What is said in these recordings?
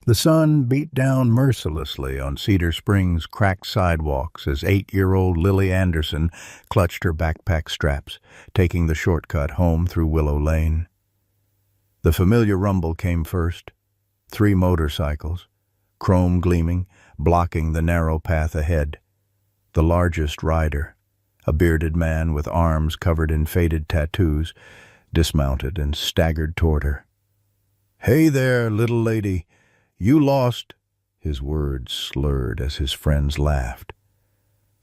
The sun beat down mercilessly on Cedar Springs' cracked sidewalks as 8-year-old Lily Anderson clutched her backpack straps, taking the shortcut home through Willow Lane. The familiar rumble came first. 3 motorcycles, chrome gleaming, blocking the narrow path ahead. The largest rider, a bearded man with arms covered in faded tattoos, dismounted and staggered toward her. "Hey there, little lady. You lost," his words slurred as his friends laughed.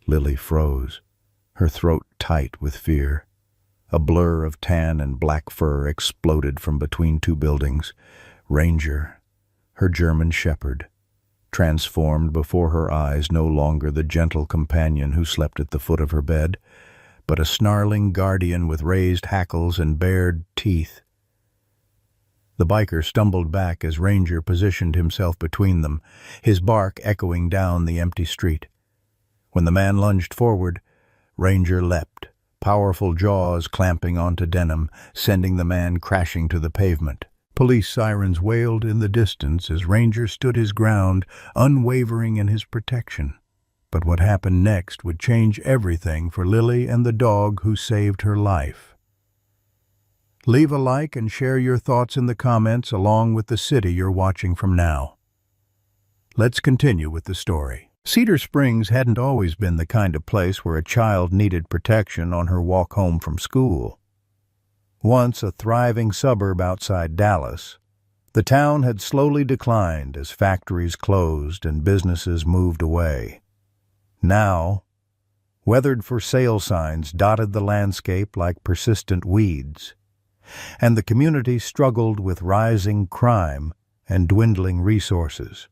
Lily froze, her throat tight with fear. A blur of tan and black fur exploded from between 2 buildings. Ranger, her German shepherd, transformed before her eyes, no longer the gentle companion who slept at the foot of her bed, but a snarling guardian with raised hackles and bared teeth. The biker stumbled back as Ranger positioned himself between them, his bark echoing down the empty street. When the man lunged forward, Ranger leapt, powerful jaws clamping onto denim, sending the man crashing to the pavement. Police sirens wailed in the distance as Ranger stood his ground, unwavering in his protection. But what happened next would change everything for Lily and the dog who saved her life. Leave a like and share your thoughts in the comments along with the city you're watching from now. Let's continue with the story. Cedar Springs hadn't always been the kind of place where a child needed protection on her walk home from school. Once a thriving suburb outside Dallas, the town had slowly declined as factories closed and businesses moved away. Now, weathered for sale signs dotted the landscape like persistent weeds, and the community struggled with rising crime and dwindling resources.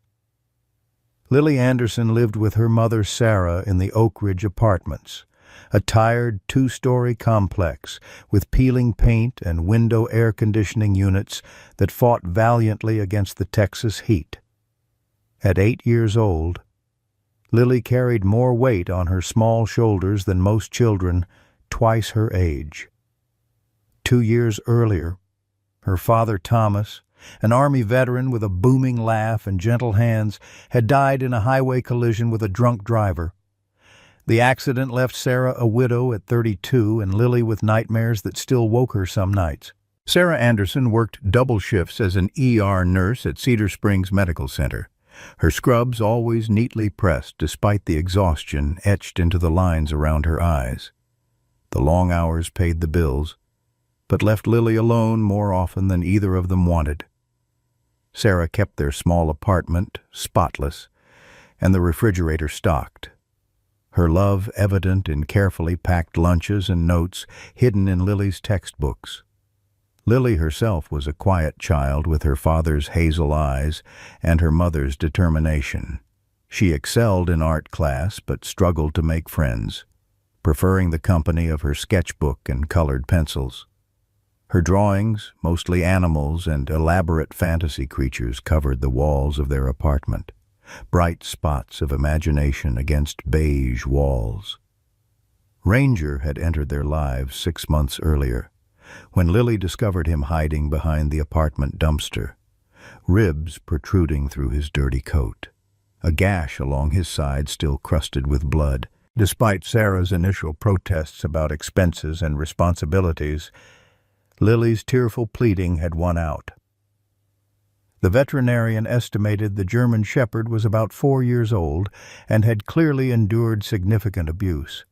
Lily Anderson lived with her mother Sarah in the Oak Ridge Apartments, a tired 2-story complex with peeling paint and window air conditioning units that fought valiantly against the Texas heat. At 8 years old, Lily carried more weight on her small shoulders than most children, twice her age. 2 years earlier, her father Thomas, an Army veteran with a booming laugh and gentle hands, had died in a highway collision with a drunk driver. The accident left Sarah a widow at 32 and Lily with nightmares that still woke her some nights. Sarah Anderson worked double shifts as an ER nurse at Cedar Springs Medical Center, her scrubs always neatly pressed despite the exhaustion etched into the lines around her eyes. The long hours paid the bills, but left Lily alone more often than either of them wanted. Sarah kept their small apartment spotless, and the refrigerator stocked, her love evident in carefully packed lunches and notes hidden in Lily's textbooks. Lily herself was a quiet child with her father's hazel eyes and her mother's determination. She excelled in art class but struggled to make friends, preferring the company of her sketchbook and colored pencils. Her drawings, mostly animals and elaborate fantasy creatures, covered the walls of their apartment, bright spots of imagination against beige walls. Ranger had entered their lives 6 months earlier, when Lily discovered him hiding behind the apartment dumpster, ribs protruding through his dirty coat, a gash along his side still crusted with blood. Despite Sarah's initial protests about expenses and responsibilities, Lily's tearful pleading had won out. The veterinarian estimated the German shepherd was about 4 years old and had clearly endured significant abuse.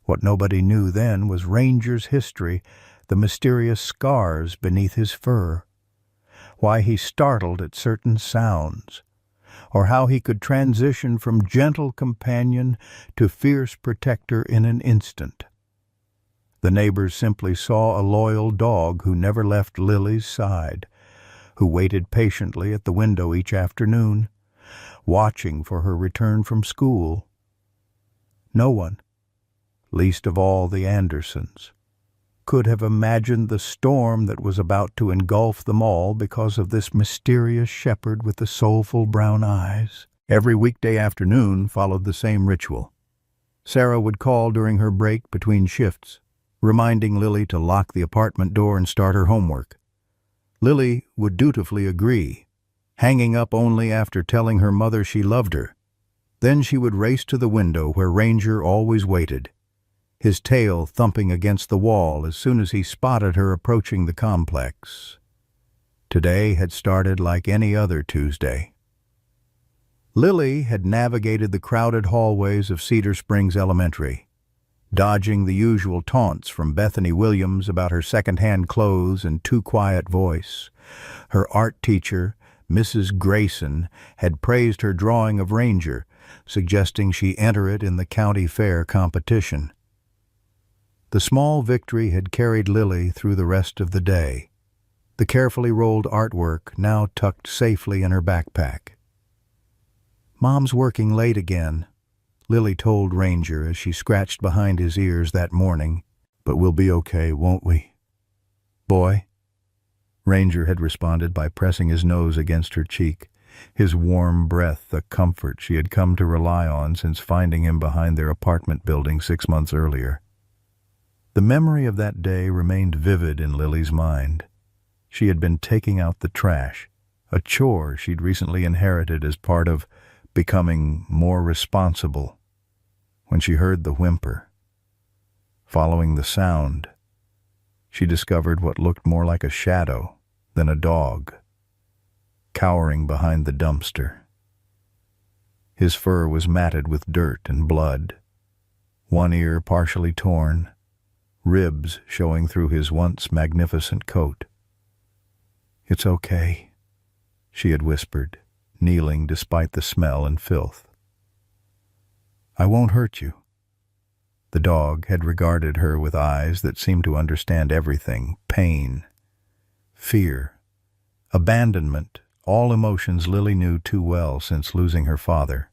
What nobody knew then was Ranger's history, the mysterious scars beneath his fur, why he startled at certain sounds, or how he could transition from gentle companion to fierce protector in an instant. The neighbors simply saw a loyal dog who never left Lily's side, who waited patiently at the window each afternoon, watching for her return from school. No one, least of all the Andersons, could have imagined the storm that was about to engulf them all because of this mysterious shepherd with the soulful brown eyes. Every weekday afternoon followed the same ritual. Sarah would call during her break between shifts, reminding Lily to lock the apartment door and start her homework. Lily would dutifully agree, hanging up only after telling her mother she loved her. Then she would race to the window where Ranger always waited, his tail thumping against the wall as soon as he spotted her approaching the complex. Today had started like any other Tuesday. Lily had navigated the crowded hallways of Cedar Springs Elementary, dodging the usual taunts from Bethany Williams about her second-hand clothes and too quiet voice. Her art teacher, Mrs. Grayson, had praised her drawing of Ranger, suggesting she enter it in the county fair competition. The small victory had carried Lily through the rest of the day, the carefully rolled artwork now tucked safely in her backpack. "Mom's working late again," Lily told Ranger as she scratched behind his ears that morning. "But we'll be okay, won't we, boy?" Ranger had responded by pressing his nose against her cheek, his warm breath the comfort she had come to rely on since finding him behind their apartment building 6 months earlier. The memory of that day remained vivid in Lily's mind. She had been taking out the trash, a chore she'd recently inherited as part of becoming more responsible, when she heard the whimper. Following the sound, she discovered what looked more like a shadow than a dog, cowering behind the dumpster. His fur was matted with dirt and blood, one ear partially torn, ribs showing through his once magnificent coat. "It's okay," she had whispered, kneeling despite the smell and filth. "I won't hurt you." The dog had regarded her with eyes that seemed to understand everything: pain, fear, abandonment, all emotions Lily knew too well since losing her father.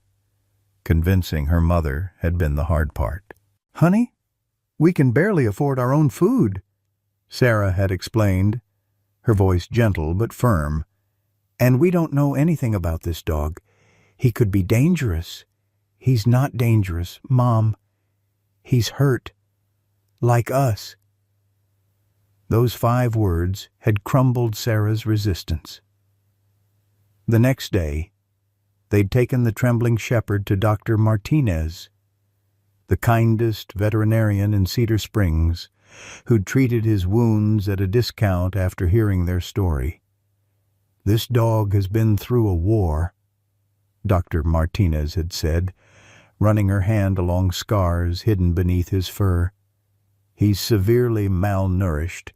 Convincing her mother had been the hard part. "Honey, we can barely afford our own food," Sarah had explained, her voice gentle but firm. "And we don't know anything about this dog. He could be dangerous." "He's not dangerous, Mom. He's hurt. Like us." Those 5 words had crumbled Sarah's resistance. The next day, they'd taken the trembling shepherd to Dr. Martinez, the kindest veterinarian in Cedar Springs, who'd treated his wounds at a discount after hearing their story. "This dog has been through a war," Dr. Martinez had said, running her hand along scars hidden beneath his fur. "He's severely malnourished,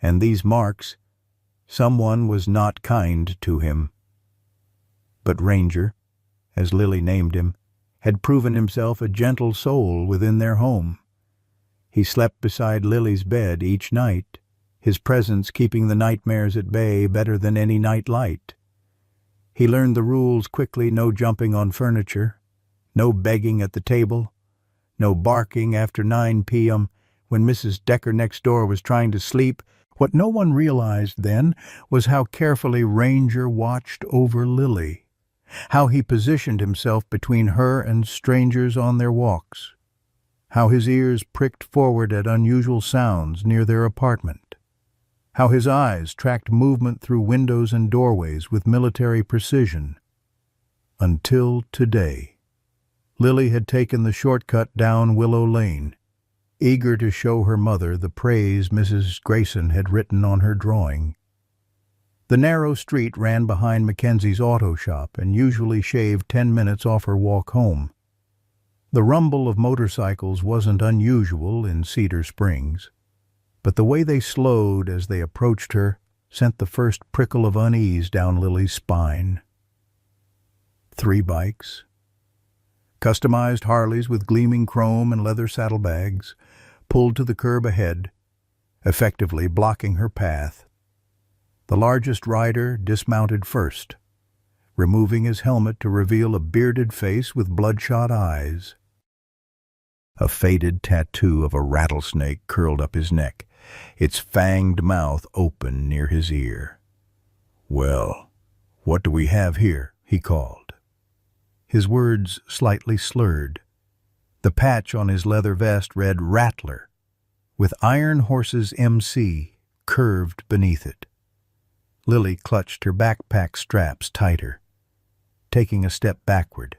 and these marks, someone was not kind to him." But Ranger, as Lily named him, had proven himself a gentle soul within their home. He slept beside Lily's bed each night, his presence keeping the nightmares at bay better than any night light. He learned the rules quickly: no jumping on furniture, no begging at the table, no barking after 9 p.m. when Mrs. Decker next door was trying to sleep. What no one realized then was how carefully Ranger watched over Lily, how he positioned himself between her and strangers on their walks, how his ears pricked forward at unusual sounds near their apartment, how his eyes tracked movement through windows and doorways with military precision. Until today, Lily had taken the shortcut down Willow Lane, eager to show her mother the praise Mrs. Grayson had written on her drawing. The narrow street ran behind Mackenzie's auto shop and usually shaved 10 minutes off her walk home. The rumble of motorcycles wasn't unusual in Cedar Springs, but the way they slowed as they approached her sent the first prickle of unease down Lily's spine. 3 bikes, customized Harleys with gleaming chrome and leather saddlebags, pulled to the curb ahead, effectively blocking her path. The largest rider dismounted first, removing his helmet to reveal a bearded face with bloodshot eyes. A faded tattoo of a rattlesnake curled up his neck, its fanged mouth open near his ear. "Well, what do we have here?" he called, his words slightly slurred. The patch on his leather vest read Rattler, with Iron Horses MC curved beneath it. Lily clutched her backpack straps tighter, taking a step backward.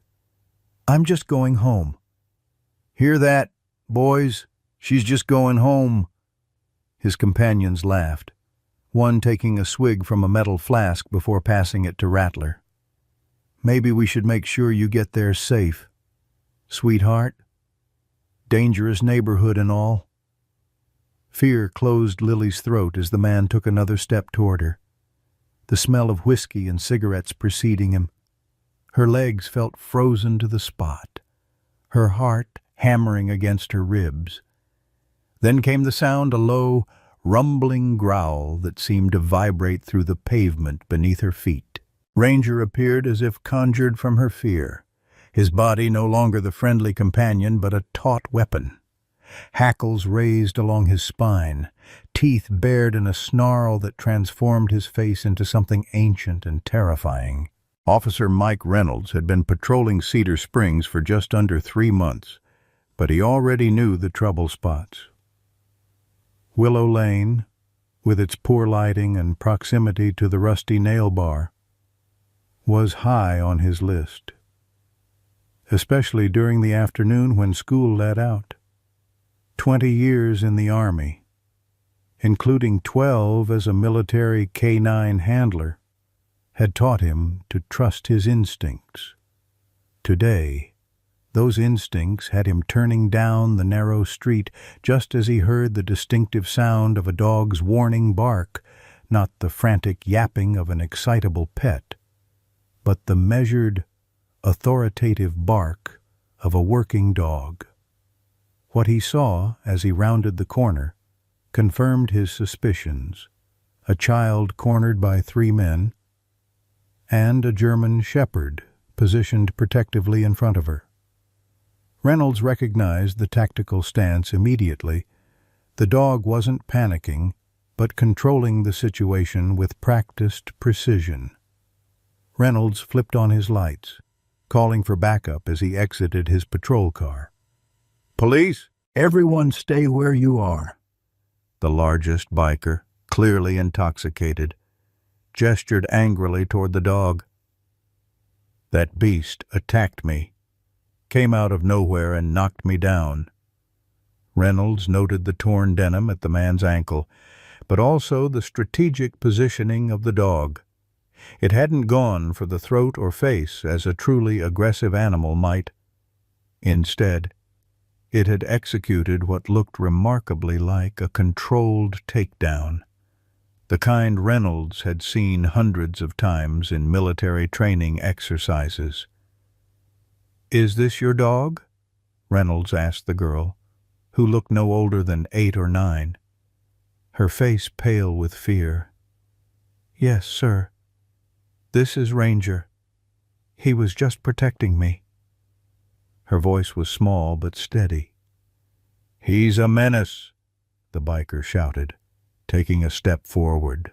"I'm just going home." "Hear that, boys? She's just going home." His companions laughed, one taking a swig from a metal flask before passing it to Rattler. "Maybe we should make sure you get there safe, sweetheart. Dangerous neighborhood and all." Fear closed Lily's throat as the man took another step toward her, the smell of whiskey and cigarettes preceding him. Her legs felt frozen to the spot, her heart hammering against her ribs. Then came the sound, a low, rumbling growl that seemed to vibrate through the pavement beneath her feet. Ranger appeared as if conjured from her fear, his body no longer the friendly companion but a taut weapon. Hackles raised along his spine, teeth bared in a snarl that transformed his face into something ancient and terrifying. Officer Mike Reynolds had been patrolling Cedar Springs for just under 3 months, but he already knew the trouble spots. Willow Lane, with its poor lighting and proximity to the rusty nail bar, was high on his list, especially during the afternoon when school let out. 20 years in the Army, including 12 as a military K-9 handler, had taught him to trust his instincts. Today, those instincts had him turning down the narrow street just as he heard the distinctive sound of a dog's warning bark, not the frantic yapping of an excitable pet, but the measured, authoritative bark of a working dog. What he saw as he rounded the corner confirmed his suspicions: a child cornered by 3 men, and a German shepherd positioned protectively in front of her. Reynolds recognized the tactical stance immediately. The dog wasn't panicking, but controlling the situation with practiced precision. Reynolds flipped on his lights, calling for backup as he exited his patrol car. "Police, everyone stay where you are." The largest biker, clearly intoxicated, gestured angrily toward the dog. "That beast attacked me, came out of nowhere and knocked me down." Reynolds noted the torn denim at the man's ankle, but also the strategic positioning of the dog. It hadn't gone for the throat or face as a truly aggressive animal might. Instead, it had executed what looked remarkably like a controlled takedown, the kind Reynolds had seen hundreds of times in military training exercises. "Is this your dog?" Reynolds asked the girl, who looked no older than 8 or 9, her face pale with fear. "Yes, sir. This is Ranger. He was just protecting me." Her voice was small but steady. "He's a menace," the biker shouted, taking a step forward.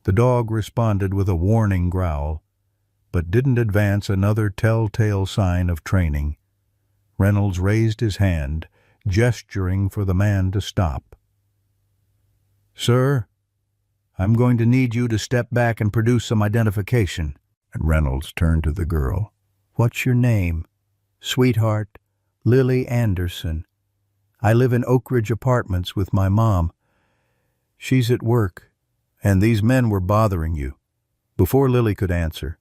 The dog responded with a warning growl, but didn't advance another telltale sign of training. Reynolds raised his hand, gesturing for the man to stop. "Sir, I'm going to need you to step back and produce some identification." Reynolds turned to the girl. "What's your name?" "Sweetheart, Lily Anderson. I live in Oak Ridge Apartments with my mom. She's at work, and these men were bothering you." Before Lily could answer,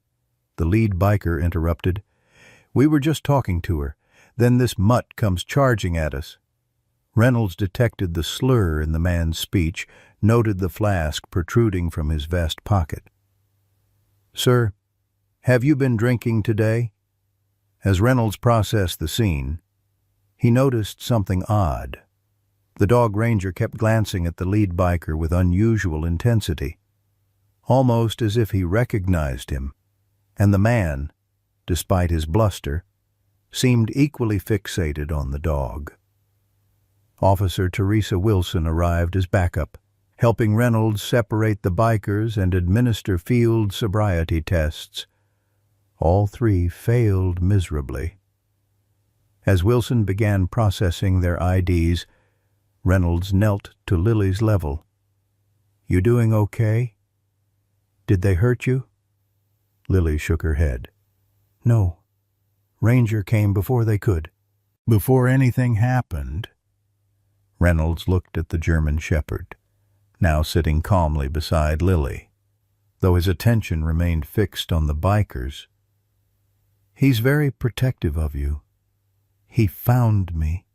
the lead biker interrupted. "We were just talking to her. Then this mutt comes charging at us." Reynolds detected the slur in the man's speech, noted the flask protruding from his vest pocket. "Sir, have you been drinking today?" As Reynolds processed the scene, he noticed something odd. The dog ranger kept glancing at the lead biker with unusual intensity, almost as if he recognized him, and the man, despite his bluster, seemed equally fixated on the dog. Officer Teresa Wilson arrived as backup, helping Reynolds separate the bikers and administer field sobriety tests. All 3 failed miserably. As Wilson began processing their IDs, Reynolds knelt to Lily's level. "You doing okay?" Did they hurt you? Lily shook her head. No. Ranger came before they could. Before anything happened. Reynolds looked at the German shepherd, now sitting calmly beside Lily, though his attention remained fixed on the bikers. He's very protective of you. He found me,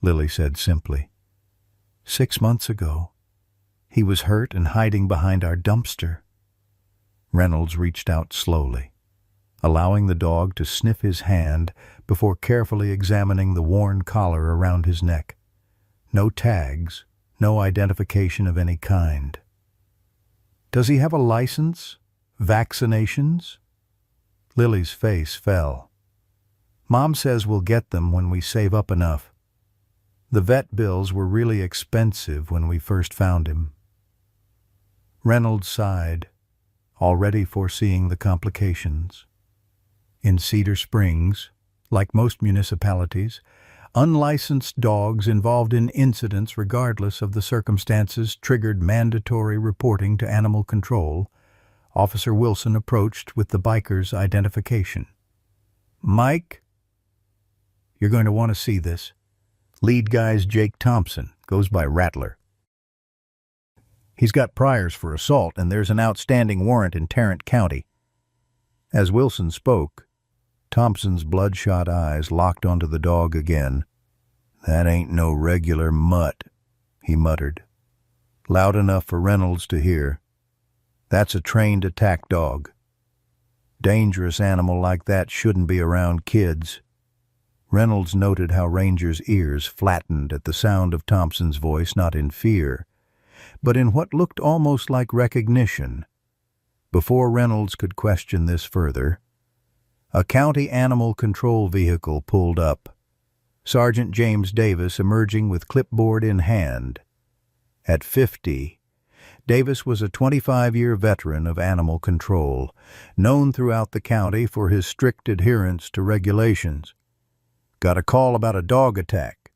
Lily said simply. 6 months ago. He was hurt and hiding behind our dumpster. Reynolds reached out slowly, allowing the dog to sniff his hand before carefully examining the worn collar around his neck. No tags, no identification of any kind. Does he have a license? Vaccinations? Lily's face fell. Mom says we'll get them when we save up enough. The vet bills were really expensive when we first found him. Reynolds sighed, already foreseeing the complications. In Cedar Springs, like most municipalities, unlicensed dogs involved in incidents regardless of the circumstances triggered mandatory reporting to animal control. Officer Wilson approached with the biker's identification. Mike, you're going to want to see this. Lead guy's Jake Thompson, goes by Rattler. He's got priors for assault, and there's an outstanding warrant in Tarrant County. As Wilson spoke, Thompson's bloodshot eyes locked onto the dog again. That ain't no regular mutt, he muttered, loud enough for Reynolds to hear. That's a trained attack dog. Dangerous animal like that shouldn't be around kids. Reynolds noted how Ranger's ears flattened at the sound of Thompson's voice, not in fear, but in what looked almost like recognition. Before Reynolds could question this further, a county animal control vehicle pulled up, Sergeant James Davis emerging with clipboard in hand. At 50, Davis was a 25-year veteran of animal control, known throughout the county for his strict adherence to regulations. Got a call about a dog attack.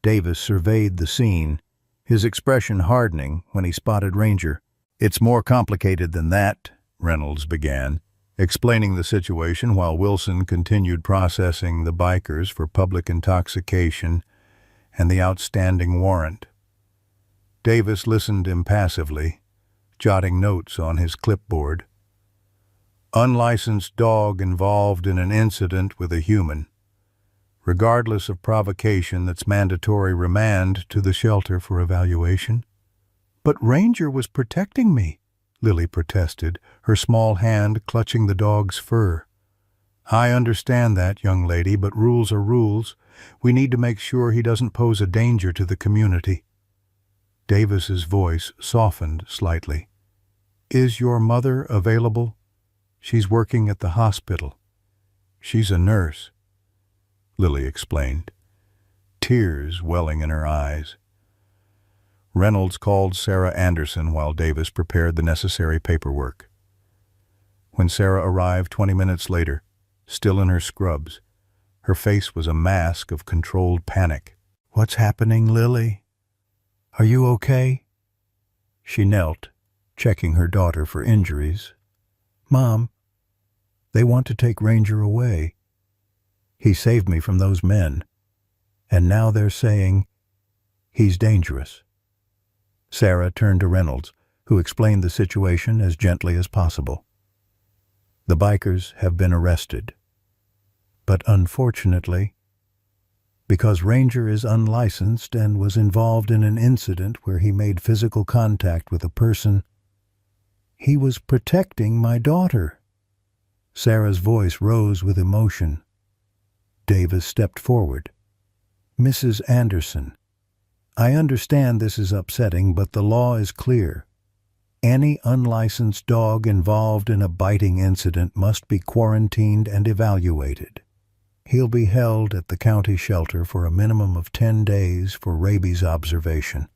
Davis surveyed the scene, his expression hardening when he spotted Ranger. It's more complicated than that, Reynolds began, explaining the situation while Wilson continued processing the bikers for public intoxication and the outstanding warrant. Davis listened impassively, jotting notes on his clipboard. Unlicensed dog involved in an incident with a human. Regardless of provocation, that's mandatory remand to the shelter for evaluation. But Ranger was protecting me, Lily protested, her small hand clutching the dog's fur. I understand that, young lady, but rules are rules. We need to make sure he doesn't pose a danger to the community. Davis's voice softened slightly. Is your mother available? She's working at the hospital. She's a nurse, Lily explained, tears welling in her eyes. Reynolds called Sarah Anderson while Davis prepared the necessary paperwork. When Sarah arrived 20 minutes later, still in her scrubs, her face was a mask of controlled panic. What's happening, Lily? Are you okay? She knelt, checking her daughter for injuries. Mom, they want to take Ranger away. He saved me from those men, and now they're saying he's dangerous. Sarah turned to Reynolds, who explained the situation as gently as possible. The bikers have been arrested, but unfortunately, because Ranger is unlicensed and was involved in an incident where he made physical contact with a person, he was protecting my daughter. Sarah's voice rose with emotion. Davis stepped forward. Mrs. Anderson, I understand this is upsetting, but the law is clear. Any unlicensed dog involved in a biting incident must be quarantined and evaluated. He'll be held at the county shelter for a minimum of 10 days for rabies observation,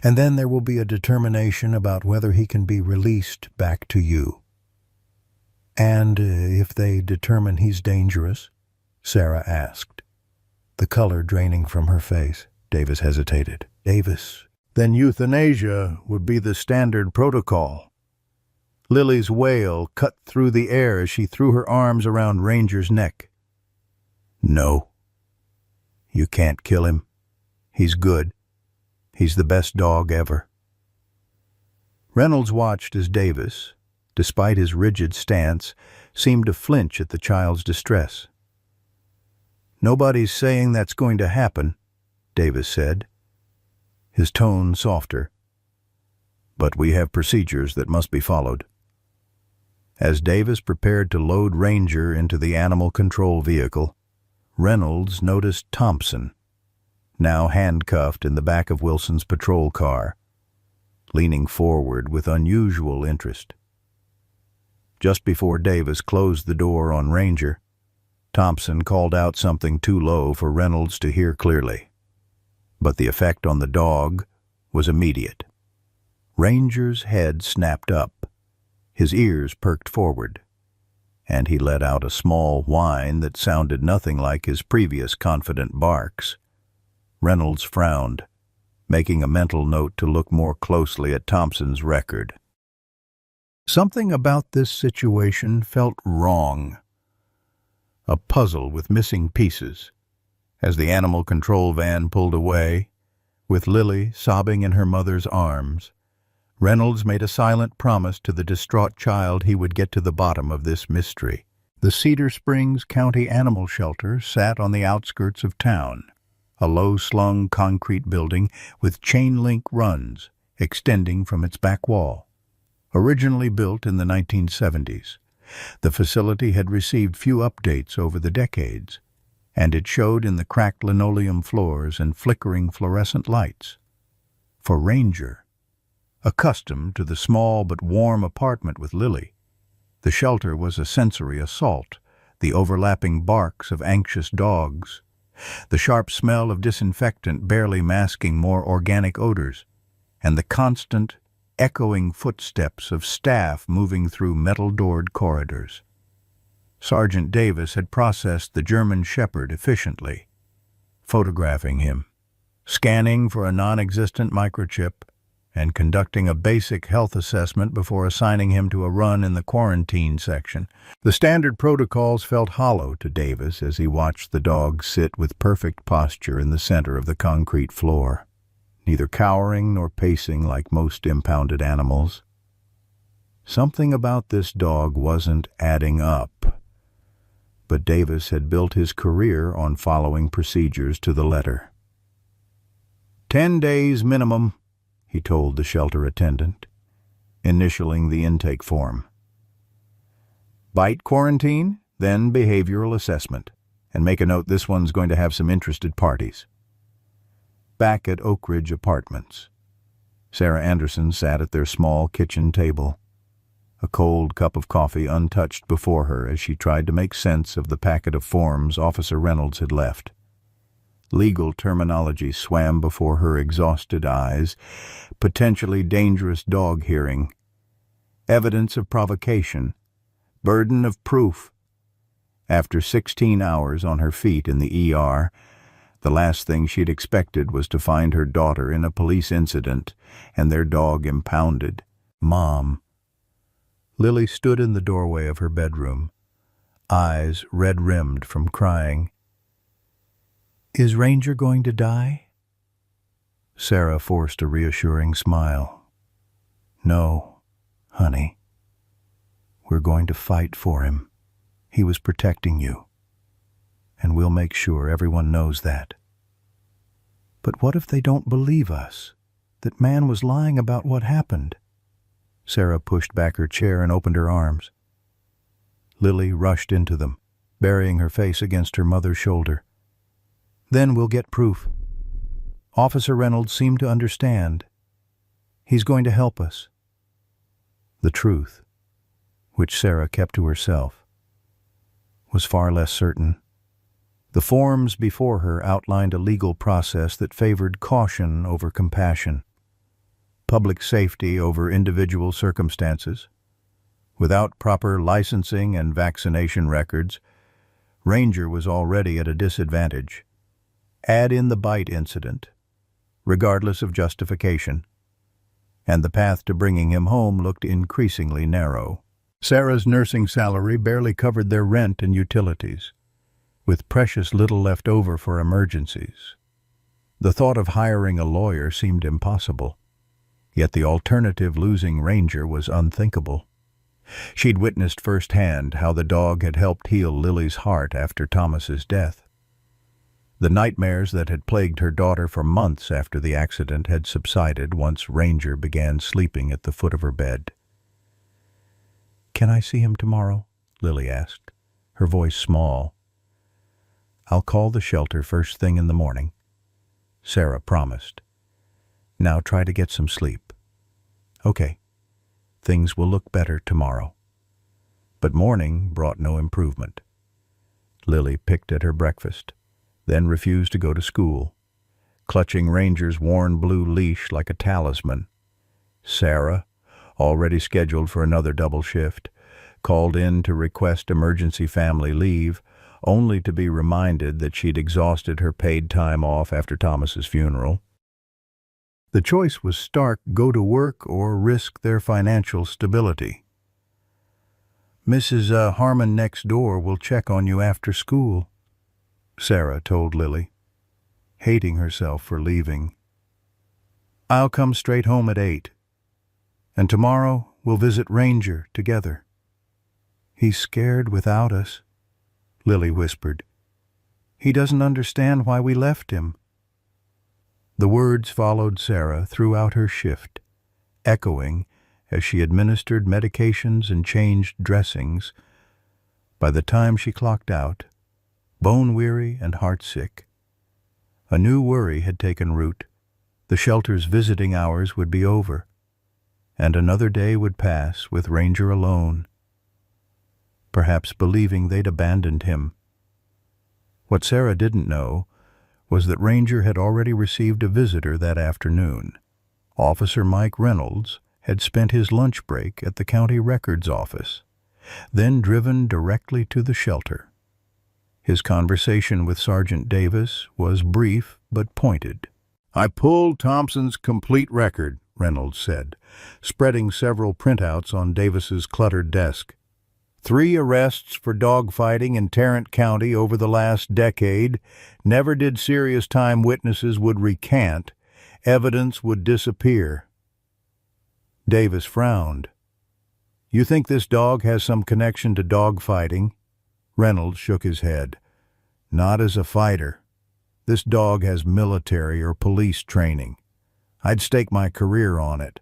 and then there will be a determination about whether he can be released back to you. And if they determine he's dangerous? Sarah asked, the color draining from her face. Davis hesitated. Davis, then euthanasia would be the standard protocol. Lily's wail cut through the air as she threw her arms around Ranger's neck. "No. You can't kill him. He's good. He's the best dog ever." Reynolds watched as Davis, despite his rigid stance, seemed to flinch at the child's distress. "Nobody's saying that's going to happen," Davis said, his tone softer. "But we have procedures that must be followed." As Davis prepared to load Ranger into the animal control vehicle, Reynolds noticed Thompson, now handcuffed in the back of Wilson's patrol car, leaning forward with unusual interest. Just before Davis closed the door on Ranger, Thompson called out something too low for Reynolds to hear clearly. But the effect on the dog was immediate. Ranger's head snapped up, his ears perked forward, and he let out a small whine that sounded nothing like his previous confident barks. Reynolds frowned, making a mental note to look more closely at Thompson's record. Something about this situation felt wrong. A puzzle with missing pieces. As the animal control van pulled away, with Lily sobbing in her mother's arms, Reynolds made a silent promise to the distraught child he would get to the bottom of this mystery. The Cedar Springs County Animal Shelter sat on the outskirts of town, a low-slung concrete building with chain-link runs extending from its back wall. Originally built in the 1970s, the facility had received few updates over the decades, and it showed in the cracked linoleum floors and flickering fluorescent lights. For Ranger, accustomed to the small but warm apartment with Lily, the shelter was a sensory assault, the overlapping barks of anxious dogs, the sharp smell of disinfectant barely masking more organic odors, and the constant, echoing footsteps of staff moving through metal-doored corridors. Sergeant Davis had processed the German Shepherd efficiently, photographing him, scanning for a non-existent microchip, and conducting a basic health assessment before assigning him to a run in the quarantine section. The standard protocols felt hollow to Davis as he watched the dog sit with perfect posture in the center of the concrete floor, neither cowering nor pacing like most impounded animals. Something about this dog wasn't adding up, but Davis had built his career on following procedures to the letter. 10 days minimum, he told the shelter attendant, initialing the intake form. Bite quarantine, then behavioral assessment, and make a note this one's going to have some interested parties. Back at Oak Ridge Apartments, Sarah Anderson sat at their small kitchen table, a cold cup of coffee untouched before her as she tried to make sense of the packet of forms Officer Reynolds had left. Legal terminology swam before her exhausted eyes, potentially dangerous dog hearing, evidence of provocation, burden of proof. After 16 hours on her feet in the ER, the last thing she'd expected was to find her daughter in a police incident and their dog impounded. Mom. Lily stood in the doorway of her bedroom, eyes red-rimmed from crying. Is Ranger going to die? Sarah forced a reassuring smile. No, honey. We're going to fight for him. He was protecting you. And we'll make sure everyone knows that. But what if they don't believe us? That man was lying about what happened? Sarah pushed back her chair and opened her arms. Lily rushed into them, burying her face against her mother's shoulder. Then we'll get proof. Officer Reynolds seemed to understand. He's going to help us. The truth, which Sarah kept to herself, was far less certain. The forms before her outlined a legal process that favored caution over compassion, public safety over individual circumstances. Without proper licensing and vaccination records, Ranger was already at a disadvantage. Add in the bite incident, regardless of justification, and the path to bringing him home looked increasingly narrow. Sarah's nursing salary barely covered their rent and utilities, with precious little left over for emergencies. The thought of hiring a lawyer seemed impossible, yet the alternative, losing Ranger, was unthinkable. She'd witnessed firsthand how the dog had helped heal Lily's heart after Thomas's death. The nightmares that had plagued her daughter for months after the accident had subsided once Ranger began sleeping at the foot of her bed. "Can I see him tomorrow?" Lily asked, her voice small. "I'll call the shelter first thing in the morning," Sarah promised. "Now try to get some sleep." "Okay. Things will look better tomorrow." But morning brought no improvement. Lily picked at her breakfast, then refused to go to school, clutching Ranger's worn blue leash like a talisman. Sarah, already scheduled for another double shift, called in to request emergency family leave, only to be reminded that she'd exhausted her paid time off after Thomas's funeral. The choice was stark: go to work or risk their financial stability. "Mrs. Harmon next door will check on you after school," Sarah told Lily, hating herself for leaving. "I'll come straight home at 8, and tomorrow we'll visit Ranger together." "He's scared without us," Lily whispered. "He doesn't understand why we left him." The words followed Sarah throughout her shift, echoing as she administered medications and changed dressings. By the time she clocked out, bone-weary and heartsick, a new worry had taken root. The shelter's visiting hours would be over, and another day would pass with Ranger alone, perhaps believing they'd abandoned him. What Sarah didn't know was that Ranger had already received a visitor that afternoon. Officer Mike Reynolds had spent his lunch break at the county records office, then driven directly to the shelter. His conversation with Sergeant Davis was brief but pointed. "I pulled Thompson's complete record," Reynolds said, spreading several printouts on Davis's cluttered desk. 3 arrests for dogfighting in Tarrant County over the last decade. Never did serious time witnesses would recant. Evidence would disappear. Davis frowned. "You think this dog has some connection to dogfighting?" Reynolds shook his head. "Not as a fighter. This dog has military or police training. I'd stake my career on it.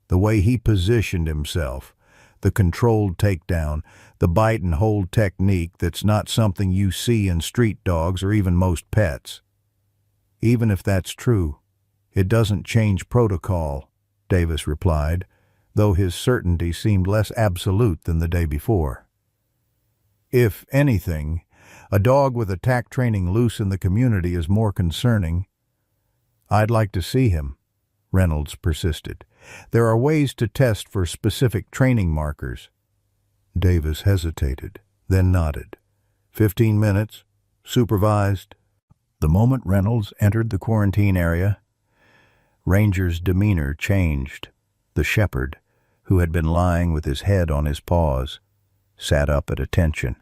The way he positioned himself, the controlled takedown, the bite and hold technique that's not something you see in street dogs or even most pets." "Even if that's true, it doesn't change protocol," Davis replied, though his certainty seemed less absolute than the day before. "If anything, a dog with attack training loose in the community is more concerning." "I'd like to see him," Reynolds persisted. "There are ways to test for specific training markers." Davis hesitated, then nodded. 15 minutes, supervised." The moment Reynolds entered the quarantine area, Ranger's demeanor changed. The shepherd, who had been lying with his head on his paws, sat up at attention,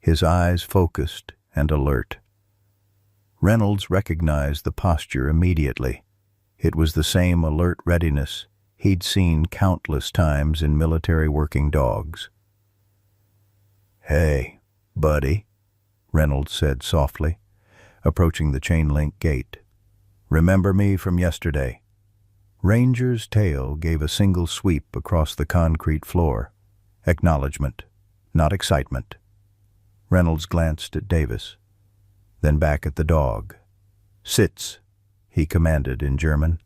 his eyes focused and alert. Reynolds recognized the posture immediately. It was the same alert readiness he'd seen countless times in military working dogs. "Hey, buddy," Reynolds said softly, approaching the chain-link gate. "Remember me from yesterday?" Ranger's tail gave a single sweep across the concrete floor. Acknowledgement, not excitement. Reynolds glanced at Davis, then back at the dog. "Sitz," he commanded in German.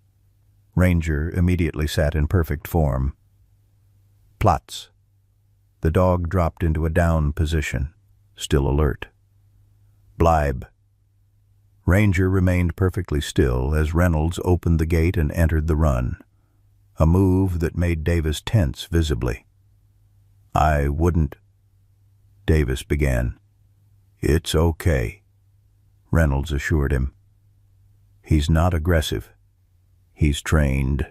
Ranger immediately sat in perfect form. "Platz." The dog dropped into a down position, still alert. "Bleib." Ranger remained perfectly still as Reynolds opened the gate and entered the run, a move that made Davis tense visibly. "I wouldn't—" Davis began. "It's okay," Reynolds assured him. "He's not aggressive. He's trained.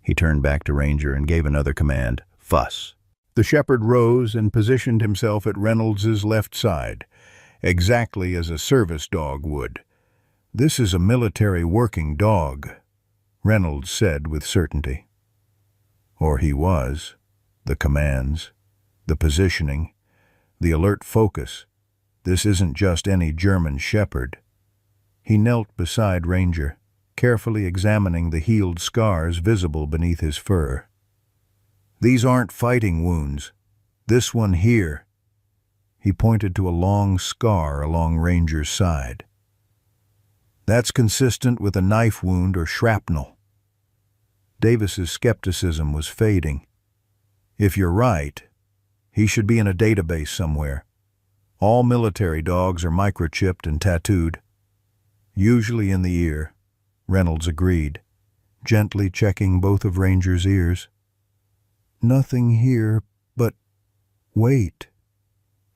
He turned back to Ranger and gave another command, "Fuss." The shepherd rose and positioned himself at Reynolds's left side, exactly as a service dog would. "This is a military working dog," Reynolds said with certainty. Or he was. The commands, the positioning, the alert focus. This isn't just any German shepherd. He knelt beside Ranger, carefully examining the healed scars visible beneath his fur. "These aren't fighting wounds. This one here." He pointed to a long scar along Ranger's side. "That's consistent with a knife wound or shrapnel." Davis's skepticism was fading. "If you're right, he should be in a database somewhere. All military dogs are microchipped and tattooed." "Usually in the ear," Reynolds agreed, gently checking both of Ranger's ears. "Nothing here, but wait."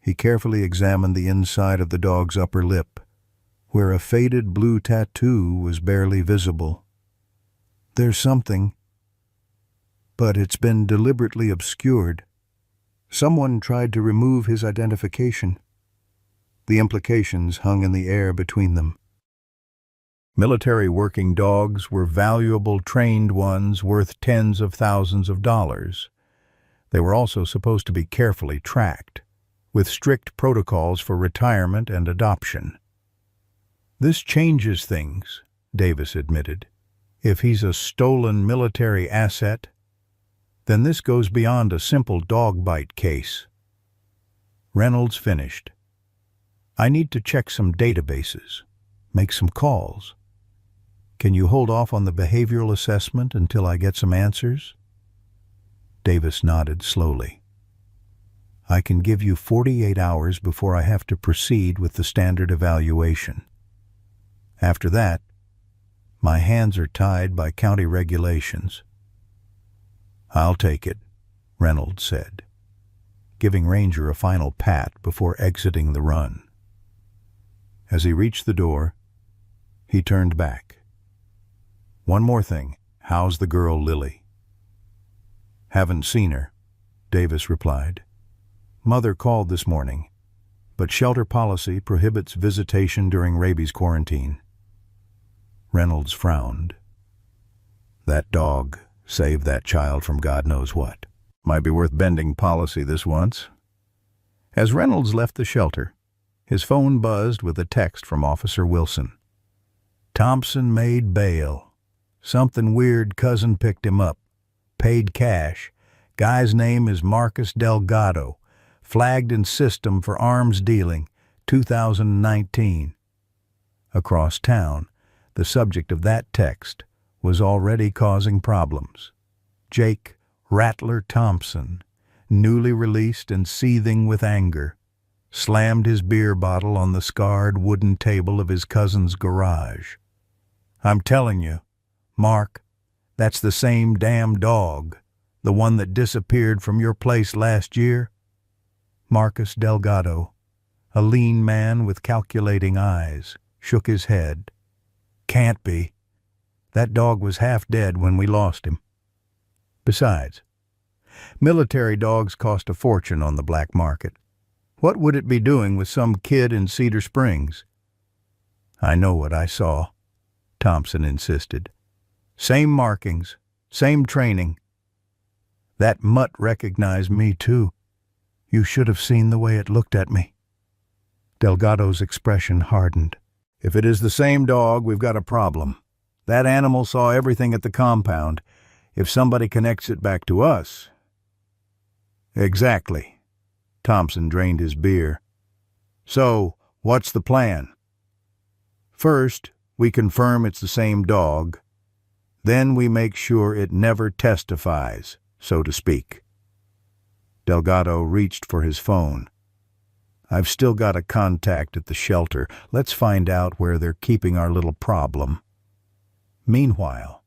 He carefully examined the inside of the dog's upper lip, where a faded blue tattoo was barely visible. "There's something, but it's been deliberately obscured. Someone tried to remove his identification." The implications hung in the air between them. Military working dogs were valuable trained ones worth tens of thousands of dollars. They were also supposed to be carefully tracked, with strict protocols for retirement and adoption. "This changes things," Davis admitted. "If he's a stolen military asset, then this goes beyond a simple dog bite case." Reynolds finished. "I need to check some databases, make some calls. Can you hold off on the behavioral assessment until I get some answers?" Davis nodded slowly. "I can give you 48 hours before I have to proceed with the standard evaluation. After that, my hands are tied by county regulations." "I'll take it," Reynolds said, giving Ranger a final pat before exiting the run. As he reached the door, he turned back. "One more thing. How's the girl Lily?" "Haven't seen her," Davis replied. "Mother called this morning, but shelter policy prohibits visitation during rabies quarantine." Reynolds frowned. "That dog saved that child from God knows what. Might be worth bending policy this once." As Reynolds left the shelter, his phone buzzed with a text from Officer Wilson. "Thompson made bail. Something weird cousin picked him up. Paid cash. Guy's name is Marcus Delgado. Flagged in system for arms dealing, 2019. Across town, the subject of that text was already causing problems. Jake Rattler Thompson, newly released and seething with anger, slammed his beer bottle on the scarred wooden table of his cousin's garage. "I'm telling you, Mark, that's the same damn dog, the one that disappeared from your place last year." Marcus Delgado, a lean man with calculating eyes, shook his head. "Can't be. That dog was half dead when we lost him. Besides, military dogs cost a fortune on the black market. What would it be doing with some kid in Cedar Springs?" "I know what I saw," Thompson insisted. "Same markings, same training. That mutt recognized me, too. You should have seen the way it looked at me." Delgado's expression hardened. "If it is the same dog, we've got a problem. That animal saw everything at the compound. If somebody connects it back to us..." "Exactly." Thompson drained his beer. "So, what's the plan?" "First, we confirm it's the same dog. Then we make sure it never testifies, so to speak." Delgado reached for his phone. "I've still got a contact at the shelter. Let's find out where they're keeping our little problem." Meanwhile,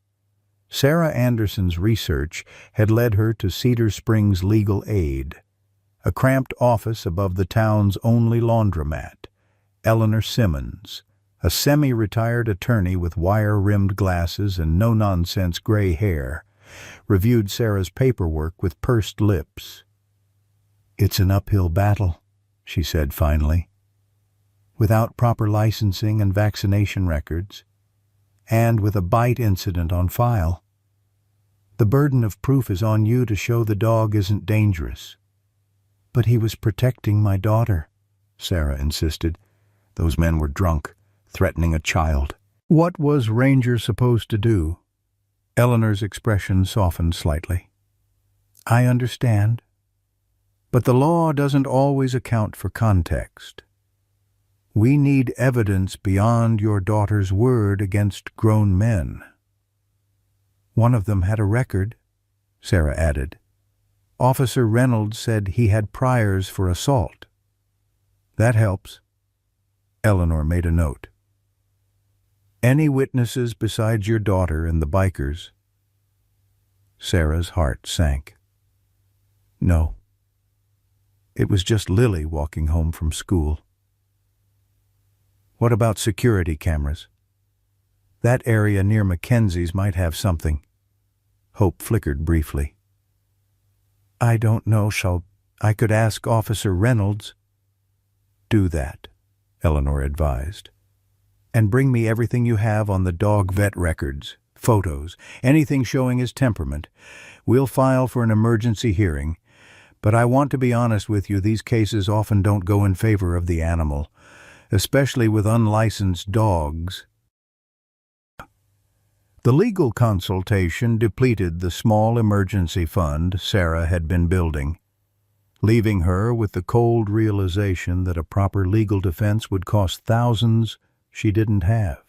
Sarah Anderson's research had led her to Cedar Springs Legal Aid, a cramped office above the town's only laundromat. Eleanor Simmons, a semi-retired attorney with wire-rimmed glasses and no-nonsense gray hair, reviewed Sarah's paperwork with pursed lips. "It's an uphill battle," she said finally. "Without proper licensing and vaccination records, and with a bite incident on file. The burden of proof is on you to show the dog isn't dangerous." "But he was protecting my daughter," Sarah insisted. "Those men were drunk, threatening a child." "What was Ranger supposed to do?" Eleanor's expression softened slightly. "I understand. But the law doesn't always account for context. We need evidence beyond your daughter's word against grown men." "One of them had a record," Sarah added. "Officer Reynolds said he had priors for assault." "That helps." Eleanor made a note. "Any witnesses besides your daughter and the bikers?" Sarah's heart sank. "No. It was just Lily walking home from school." "What about security cameras? That area near Mackenzie's might have something." Hope flickered briefly. "I don't know, I could ask Officer Reynolds." "Do that," Eleanor advised. "And bring me everything you have on the dog vet records, photos, anything showing his temperament. We'll file for an emergency hearing. But I want to be honest with you, these cases often don't go in favor of the animal, especially with unlicensed dogs." The legal consultation depleted the small emergency fund Sarah had been building, leaving her with the cold realization that a proper legal defense would cost thousands she didn't have.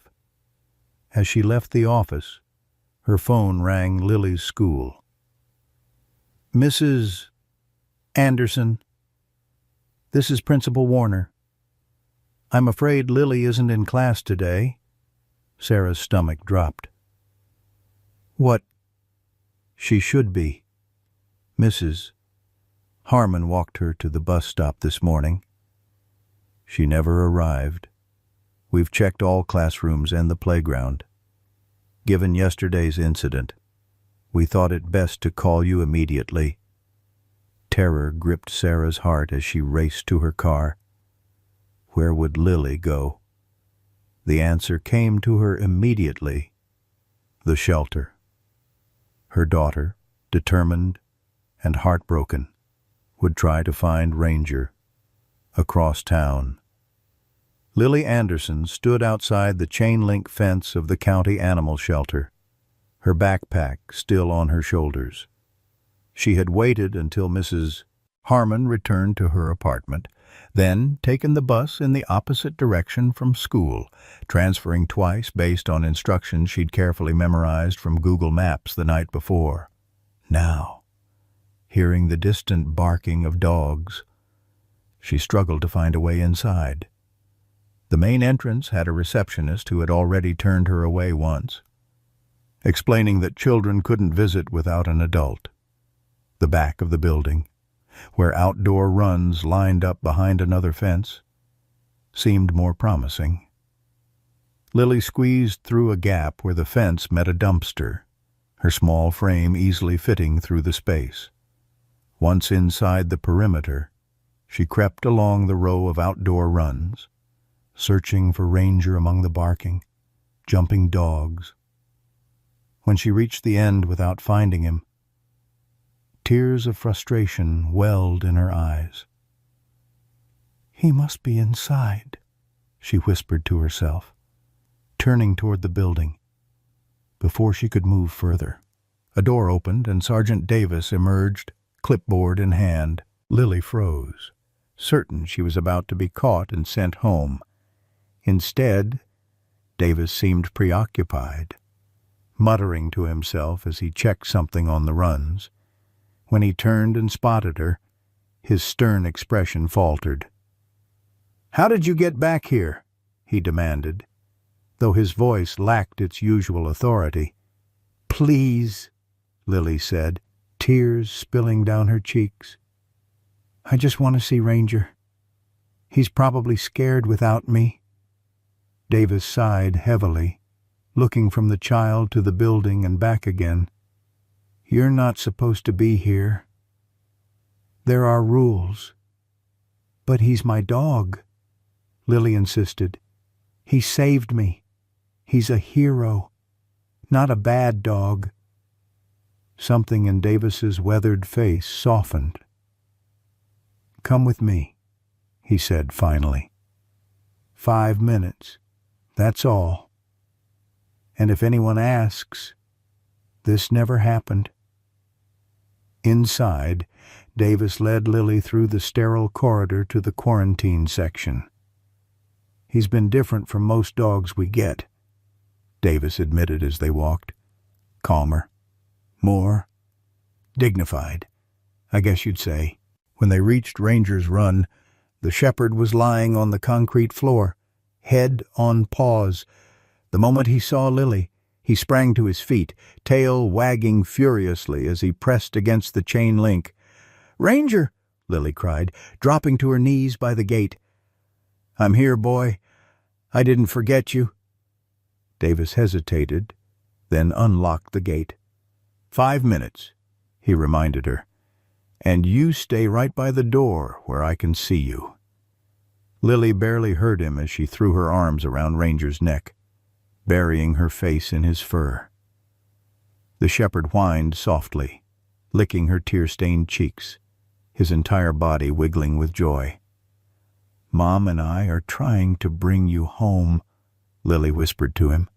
As she left the office, her phone rang Lily's school. "Mrs. Anderson, this is Principal Warner. I'm afraid Lily isn't in class today." Sarah's stomach dropped. "What? She should be. Mrs. Harmon walked her to the bus stop this morning. She never arrived. We've checked all classrooms and the playground. Given yesterday's incident, we thought it best to call you immediately." Terror gripped Sarah's heart as she raced to her car. Where would Lily go? The answer came to her immediately. The shelter. Her daughter, determined and heartbroken, would try to find Ranger across town. Lily Anderson stood outside the chain-link fence of the county animal shelter, her backpack still on her shoulders. She had waited until Mrs. Harmon returned to her apartment, then taken the bus in the opposite direction from school, transferring twice based on instructions she'd carefully memorized from Google Maps the night before. Now, hearing the distant barking of dogs, she struggled to find a way inside. The main entrance had a receptionist who had already turned her away once, explaining that children couldn't visit without an adult. The back of the building, where outdoor runs lined up behind another fence, seemed more promising. Lily squeezed through a gap where the fence met a dumpster, her small frame easily fitting through the space. Once inside the perimeter, she crept along the row of outdoor runs, searching for Ranger among the barking, jumping dogs. When she reached the end without finding him, tears of frustration welled in her eyes. "He must be inside," she whispered to herself, turning toward the building. Before she could move further, a door opened and Sergeant Davis emerged, clipboard in hand. Lily froze, certain she was about to be caught and sent home. Instead, Davis seemed preoccupied, muttering to himself as he checked something on the runs. When he turned and spotted her, his stern expression faltered. "How did you get back here?" he demanded, though his voice lacked its usual authority. "Please," Lily said, tears spilling down her cheeks. "I just want to see Ranger. He's probably scared without me." Davis sighed heavily, looking from the child to the building and back again. You're not supposed to be here. There are rules. But he's my dog, Lily insisted. He saved me. He's a hero, not a bad dog. Something in Davis's weathered face softened. Come with me, he said finally. 5 minutes, that's all. And if anyone asks, this never happened. Inside, Davis led Lily through the sterile corridor to the quarantine section. He's been different from most dogs we get, Davis admitted as they walked. Calmer, more dignified, I guess you'd say. When they reached Ranger's Run, the shepherd was lying on the concrete floor, head on paws. The moment he saw Lily, he sprang to his feet, tail wagging furiously as he pressed against the chain link. "Ranger!" Lily cried, dropping to her knees by the gate. "I'm here, boy. I didn't forget you." Davis hesitated, then unlocked the gate. 5 minutes, he reminded her. "And you stay right by the door where I can see you." Lily barely heard him as she threw her arms around Ranger's neck, burying her face in his fur. The shepherd whined softly, licking her tear-stained cheeks, his entire body wiggling with joy. "Mom and I are trying to bring you home," Lily whispered to him.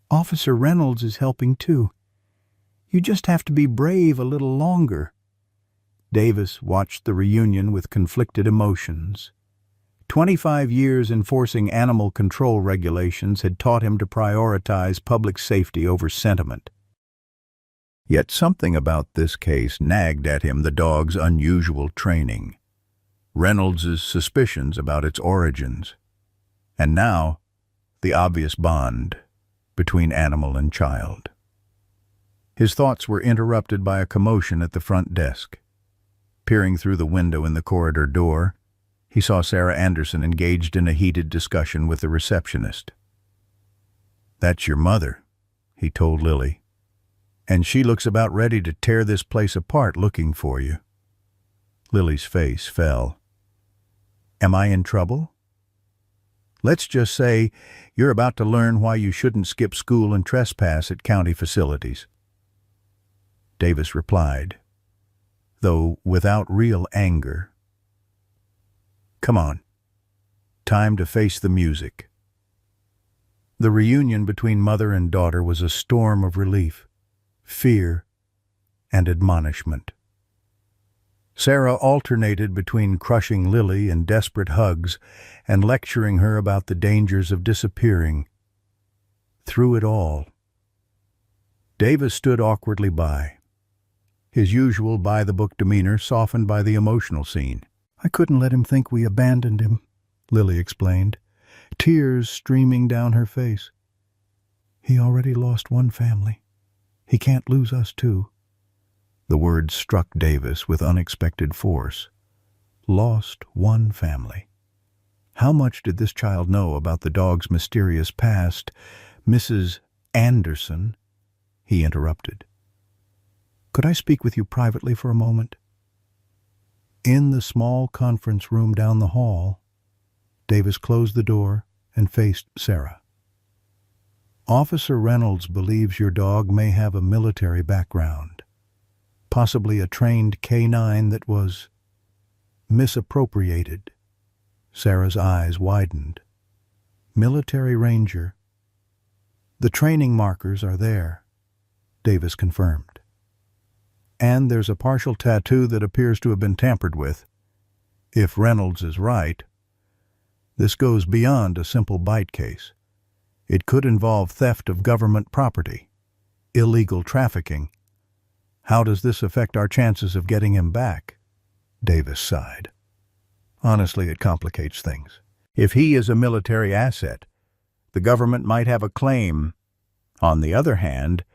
"Officer Reynolds is helping too. You just have to be brave a little longer." Davis watched the reunion with conflicted emotions. 25 years enforcing animal control regulations had taught him to prioritize public safety over sentiment. Yet something about this case nagged at him the dog's unusual training, Reynolds's suspicions about its origins, and now the obvious bond between animal and child. His thoughts were interrupted by a commotion at the front desk. Peering through the window in the corridor door, he saw Sarah Anderson engaged in a heated discussion with the receptionist. "That's your mother," he told Lily, "and she looks about ready to tear this place apart looking for you." Lily's face fell. "Am I in trouble?" "Let's just say you're about to learn why you shouldn't skip school and trespass at county facilities." Davis replied, though without real anger. "Come on. Time to face the music." The reunion between mother and daughter was a storm of relief, fear, and admonishment. Sarah alternated between crushing Lily in desperate hugs and lecturing her about the dangers of disappearing. Through it all, Davis stood awkwardly by, his usual by-the-book demeanor softened by the emotional scene. "I couldn't let him think we abandoned him," Lily explained, tears streaming down her face. "He already lost one family. He can't lose us too." The words struck Davis with unexpected force. Lost one family. How much did this child know about the dog's mysterious past? "Mrs. Anderson," he interrupted. "Could I speak with you privately for a moment?" In the small conference room down the hall, Davis closed the door and faced Sarah. "Officer Reynolds believes your dog may have a military background, possibly a trained canine that was misappropriated." Sarah's eyes widened. "Military ranger." "The training markers are there," Davis confirmed. "And there's a partial tattoo that appears to have been tampered with. If Reynolds is right, this goes beyond a simple bite case. It could involve theft of government property, illegal trafficking. How does this affect our chances of getting him back?" Davis sighed. "Honestly, it complicates things. If he is a military asset, the government might have a claim. On the other hand,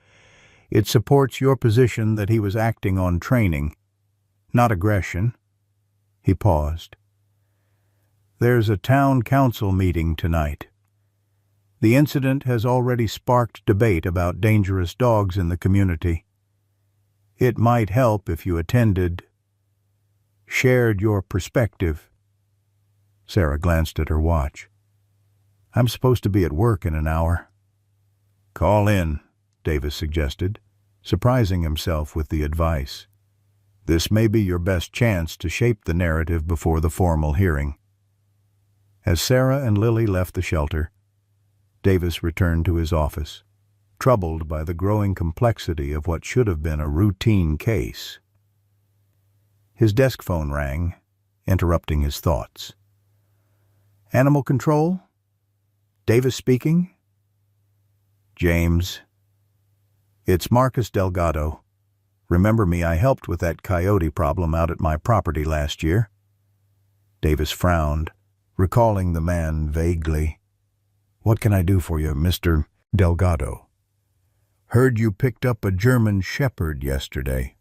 it supports your position that he was acting on training, not aggression." He paused. "There's a town council meeting tonight. The incident has already sparked debate about dangerous dogs in the community. It might help if you shared your perspective. Sarah glanced at her watch. I'm supposed to be at work in an hour. Call in, Davis suggested, surprising himself with the advice. This may be your best chance to shape the narrative before the formal hearing. As Sarah and Lily left the shelter, Davis returned to his office, troubled by the growing complexity of what should have been a routine case. His desk phone rang, interrupting his thoughts. Animal Control? Davis speaking? James. It's Marcus Delgado. Remember me, I helped with that coyote problem out at my property last year. Davis frowned, recalling the man vaguely. What can I do for you, Mr. Delgado? Heard you picked up a German Shepherd yesterday.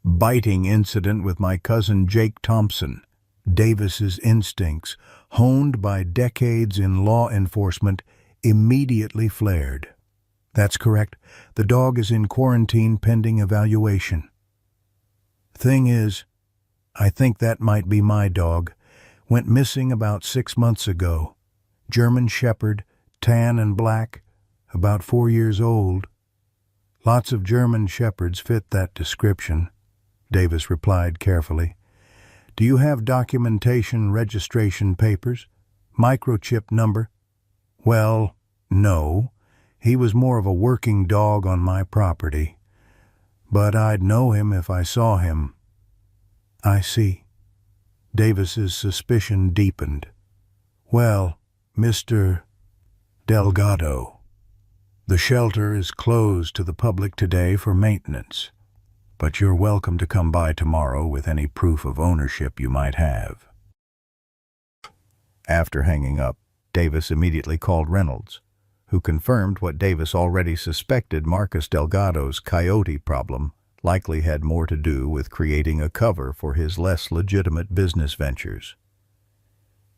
Biting incident with my cousin Jake Thompson. Davis's instincts, honed by decades in law enforcement, immediately flared. That's correct. The dog is in quarantine pending evaluation. Thing is, I think that might be my dog. Went missing about 6 months ago. German Shepherd, tan and black, about 4 years old. Lots of German Shepherds fit that description, Davis replied carefully. Do you have documentation, registration papers? Microchip number? Well, no. He was more of a working dog on my property. But I'd know him if I saw him. I see. Davis's suspicion deepened. Well, Mr. Delgado, the shelter is closed to the public today for maintenance, but you're welcome to come by tomorrow with any proof of ownership you might have. After hanging up, Davis immediately called Reynolds, who confirmed what Davis already suspected. Marcus Delgado's coyote problem likely had more to do with creating a cover for his less legitimate business ventures.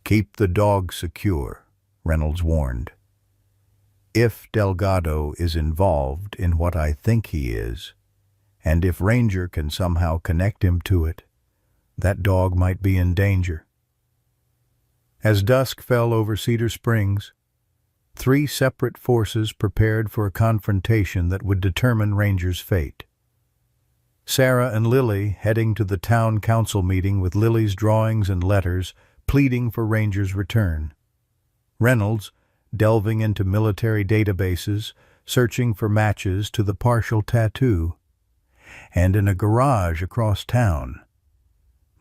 Keep the dog secure, Reynolds warned. If Delgado is involved in what I think he is, and if Ranger can somehow connect him to it, that dog might be in danger. As dusk fell over Cedar Springs, 3 separate forces prepared for a confrontation that would determine Ranger's fate. Sarah and Lily heading to the town council meeting with Lily's drawings and letters pleading for Ranger's return. Reynolds delving into military databases, searching for matches to the partial tattoo. And in a garage across town,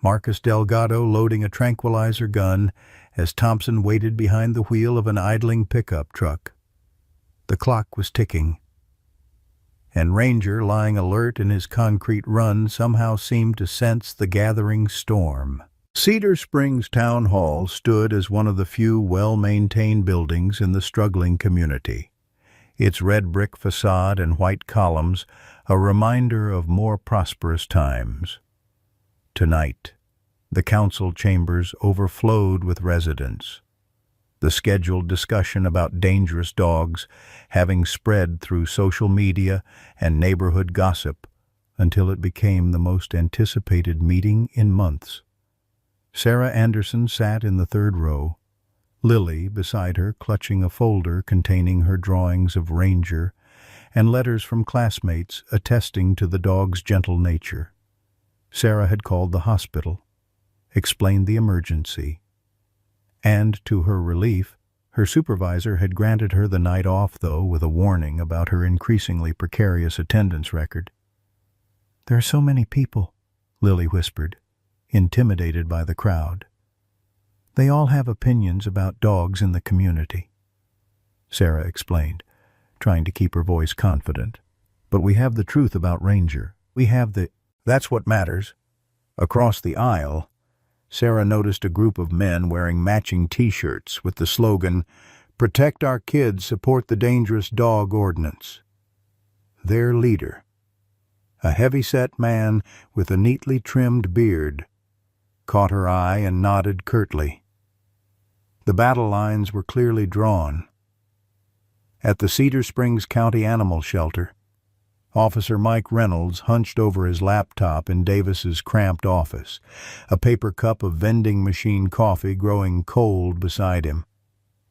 Marcus Delgado loading a tranquilizer gun as Thompson waited behind the wheel of an idling pickup truck. The clock was ticking, and Ranger, lying alert in his concrete run, somehow seemed to sense the gathering storm. Cedar Springs Town Hall stood as one of the few well-maintained buildings in the struggling community, its red brick facade and white columns a reminder of more prosperous times. Tonight, the council chambers overflowed with residents, the scheduled discussion about dangerous dogs having spread through social media and neighborhood gossip until it became the most anticipated meeting in months. Sarah Anderson sat in the 3rd row, Lily beside her clutching a folder containing her drawings of Ranger and letters from classmates attesting to the dog's gentle nature. Sarah had called the hospital, explained the emergency, and, to her relief, her supervisor had granted her the night off, though with a warning about her increasingly precarious attendance record. There are so many people, Lily whispered, intimidated by the crowd. They all have opinions about dogs in the community. Sarah explained, trying to keep her voice confident. But we have the truth about Ranger. That's what matters. Across the aisle, Sarah noticed a group of men wearing matching T-shirts with the slogan, "Protect our kids, support the dangerous dog ordinance." Their leader, a heavy-set man with a neatly trimmed beard, caught her eye and nodded curtly. The battle lines were clearly drawn. At the Cedar Springs County Animal Shelter, Officer Mike Reynolds hunched over his laptop in Davis's cramped office, a paper cup of vending machine coffee growing cold beside him.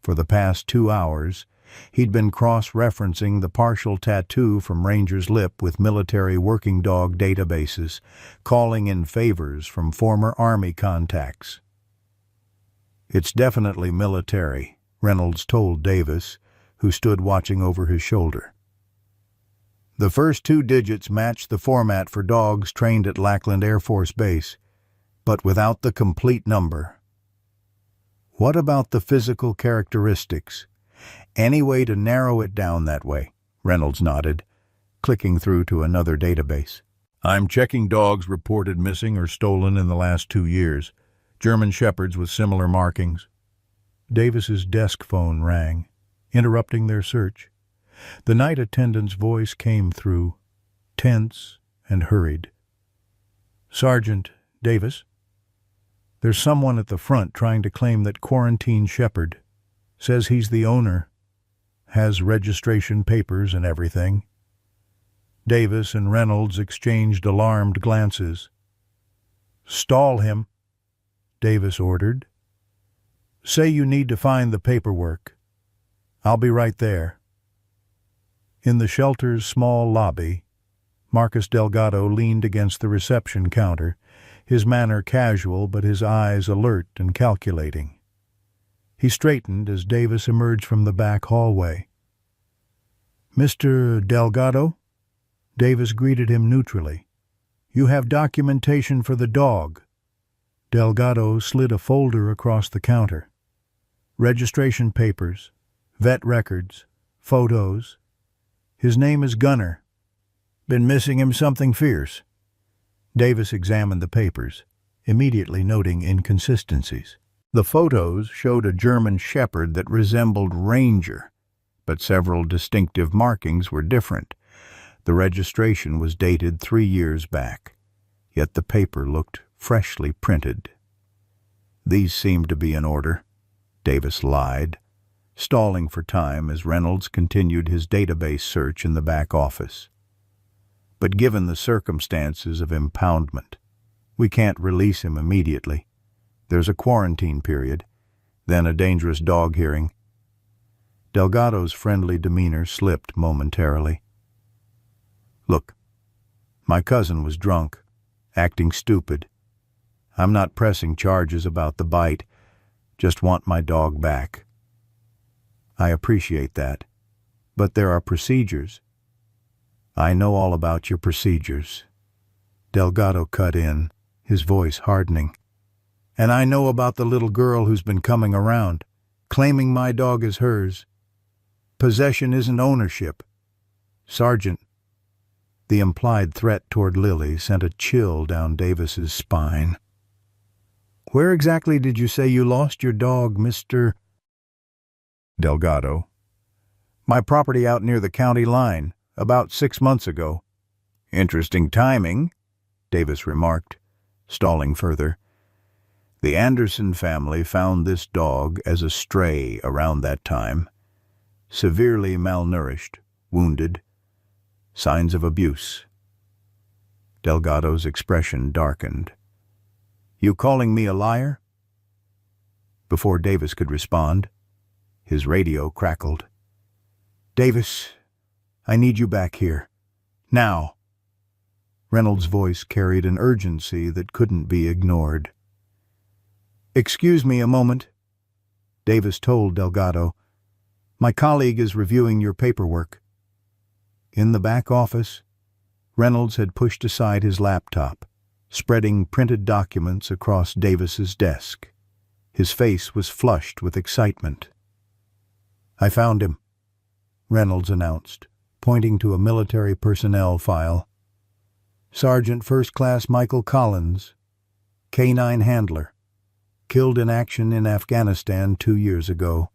For the past 2 hours, he'd been cross-referencing the partial tattoo from Ranger's lip with military working dog databases, calling in favors from former Army contacts. "It's definitely military," Reynolds told Davis, who stood watching over his shoulder. "The first 2 digits match the format for dogs trained at Lackland Air Force Base, but without the complete number." "What about the physical characteristics? Any way to narrow it down that way?" Reynolds nodded, clicking through to another database. "I'm checking dogs reported missing or stolen in the last 2 years. German Shepherds with similar markings." Davis's desk phone rang, interrupting their search. The night attendant's voice came through, tense and hurried. "Sergeant Davis? There's someone at the front trying to claim that Quarantine Shepherd. Says he's the owner. Has registration papers and everything." Davis and Reynolds exchanged alarmed glances. "Stall him," Davis ordered. "Say you need to find the paperwork. I'll be right there." In the shelter's small lobby, Marcus Delgado leaned against the reception counter, his manner casual but his eyes alert and calculating. He straightened as Davis emerged from the back hallway. "Mr. Delgado?" Davis greeted him neutrally. "You have documentation for the dog." Delgado slid a folder across the counter. "Registration papers, vet records, photos. His name is Gunner. Been missing him something fierce." Davis examined the papers, immediately noting inconsistencies. The photos showed a German Shepherd that resembled Ranger, but several distinctive markings were different. The registration was dated 3 years back, yet the paper looked freshly printed. "These seem to be in order," Davis lied, stalling for time as Reynolds continued his database search in the back office. "But given the circumstances of impoundment, we can't release him immediately. There's a quarantine period, then a dangerous dog hearing." Delgado's friendly demeanor slipped momentarily. "Look, my cousin was drunk, acting stupid. I'm not pressing charges about the bite, just want my dog back." "I appreciate that, but there are procedures." "I know all about your procedures," Delgado cut in, his voice hardening. "And I know about the little girl who's been coming around, claiming my dog is hers. Possession isn't ownership. Sergeant." The implied threat toward Lily sent a chill down Davis's spine. "Where exactly did you say you lost your dog, Mr. Delgado?" "My property out near the county line, about 6 months ago." "Interesting timing," Davis remarked, stalling further. "The Anderson family found this dog as a stray around that time. Severely malnourished, wounded, signs of abuse." Delgado's expression darkened. "You calling me a liar?" Before Davis could respond, his radio crackled. "Davis, I need you back here. Now." Reynolds' voice carried an urgency that couldn't be ignored. "Excuse me a moment," Davis told Delgado. "My colleague is reviewing your paperwork." In the back office, Reynolds had pushed aside his laptop, spreading printed documents across Davis's desk. His face was flushed with excitement. "I found him," Reynolds announced, pointing to a military personnel file. "Sergeant First Class Michael Collins, K-9 handler, killed in action in Afghanistan 2 years ago.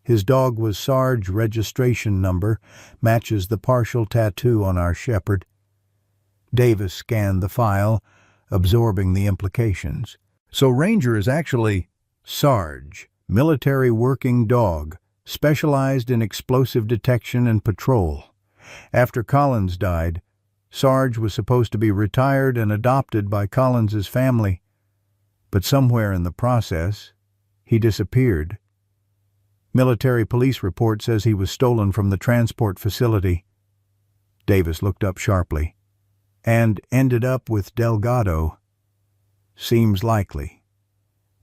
His dog was Sarge registration number, matches the partial tattoo on our shepherd." Davis scanned the file, absorbing the implications. "So Ranger is actually Sarge, military working dog, specialized in explosive detection and patrol. After Collins died, Sarge was supposed to be retired and adopted by Collins's family, but somewhere in the process, he disappeared. Military police report says he was stolen from the transport facility. Davis looked up sharply. And ended up with Delgado. Seems likely.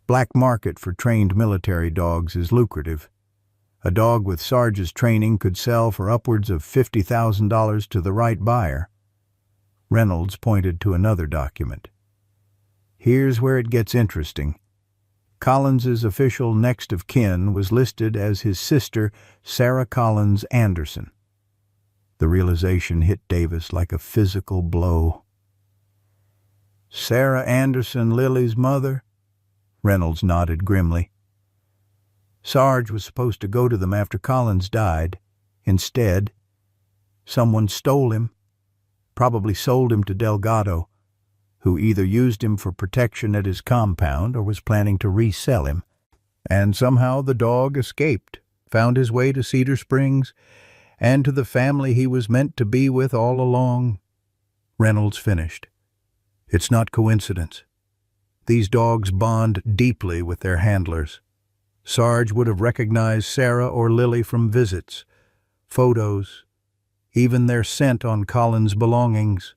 Black market for trained military dogs is lucrative. A dog with Sarge's training could sell for upwards of $50,000 to the right buyer. Reynolds pointed to another document. Here's where it gets interesting. Collins's official next of kin was listed as his sister, Sarah Collins Anderson. The realization hit Davis like a physical blow. Sarah Anderson, Lily's mother? Reynolds nodded grimly. Sarge was supposed to go to them after Collins died. Instead, someone stole him, probably sold him to Delgado, who either used him for protection at his compound or was planning to resell him. And somehow the dog escaped, found his way to Cedar Springs, and to the family he was meant to be with all along. Reynolds finished. It's not coincidence. These dogs bond deeply with their handlers. Sarge would have recognized Sarah or Lily from visits, photos, even their scent on Collins' belongings.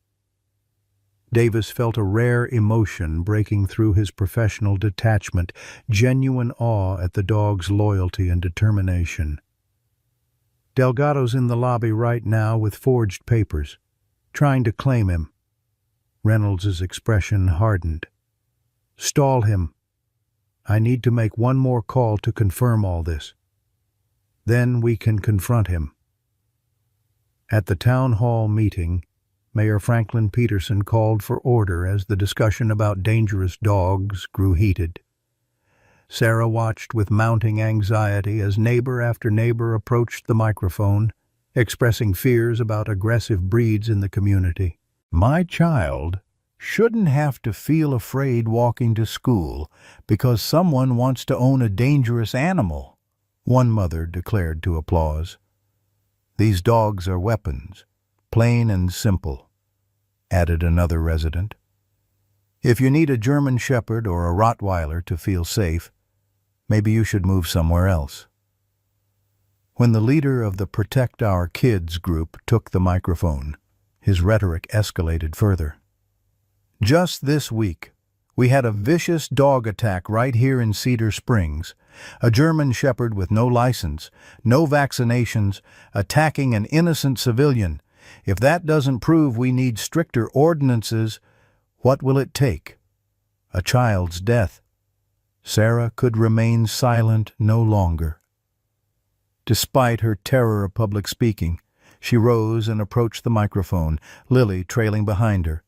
Davis felt a rare emotion breaking through his professional detachment, genuine awe at the dog's loyalty and determination. Delgado's in the lobby right now with forged papers, trying to claim him. Reynolds's expression hardened. Stall him. I need to make one more call to confirm all this. Then we can confront him. At the town hall meeting, Mayor Franklin Peterson called for order as the discussion about dangerous dogs grew heated. Sarah watched with mounting anxiety as neighbor after neighbor approached the microphone, expressing fears about aggressive breeds in the community. My child shouldn't have to feel afraid walking to school because someone wants to own a dangerous animal, one mother declared to applause. These dogs are weapons, plain and simple, added another resident. If you need a German Shepherd or a Rottweiler to feel safe, maybe you should move somewhere else. When the leader of the Protect Our Kids group took the microphone, his rhetoric escalated further. Just this week, we had a vicious dog attack right here in Cedar Springs. A German Shepherd with no license, no vaccinations, attacking an innocent civilian. If that doesn't prove we need stricter ordinances, what will it take? A child's death. Sarah could remain silent no longer. Despite her terror of public speaking, she rose and approached the microphone, Lily trailing behind her.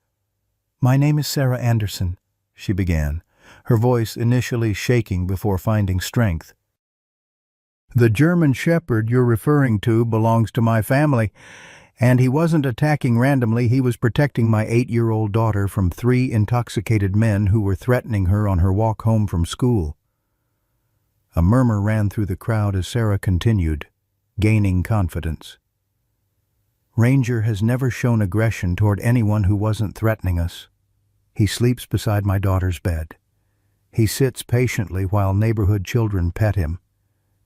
My name is Sarah Anderson, she began, her voice initially shaking before finding strength. The German Shepherd you're referring to belongs to my family, and he wasn't attacking randomly. He was protecting my 8-year-old daughter from 3 intoxicated men who were threatening her on her walk home from school. A murmur ran through the crowd as Sarah continued, gaining confidence. Ranger has never shown aggression toward anyone who wasn't threatening us. He sleeps beside my daughter's bed. He sits patiently while neighborhood children pet him.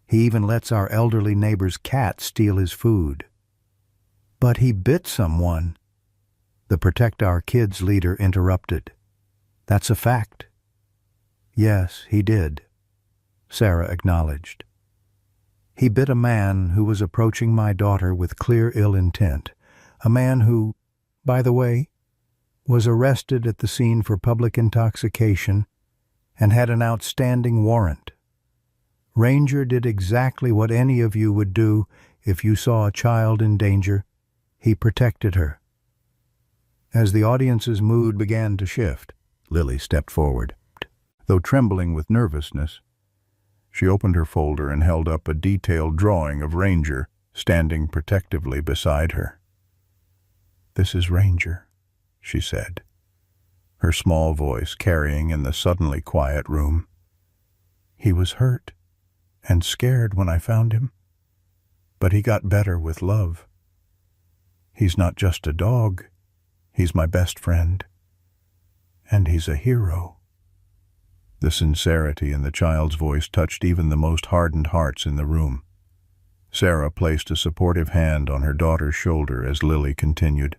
He even lets our elderly neighbor's cat steal his food. But he bit someone, the Protect Our Kids leader interrupted. That's a fact. Yes, he did, Sarah acknowledged. He bit a man who was approaching my daughter with clear ill intent, a man who, by the way, was arrested at the scene for public intoxication and had an outstanding warrant. Ranger did exactly what any of you would do if you saw a child in danger. He protected her. As the audience's mood began to shift, Lily stepped forward. Though trembling with nervousness, she opened her folder and held up a detailed drawing of Ranger standing protectively beside her. This is Ranger, she said, her small voice carrying in the suddenly quiet room. He was hurt and scared when I found him, but he got better with love. He's not just a dog. He's my best friend. And he's a hero." The sincerity in the child's voice touched even the most hardened hearts in the room. Sarah placed a supportive hand on her daughter's shoulder as Lily continued.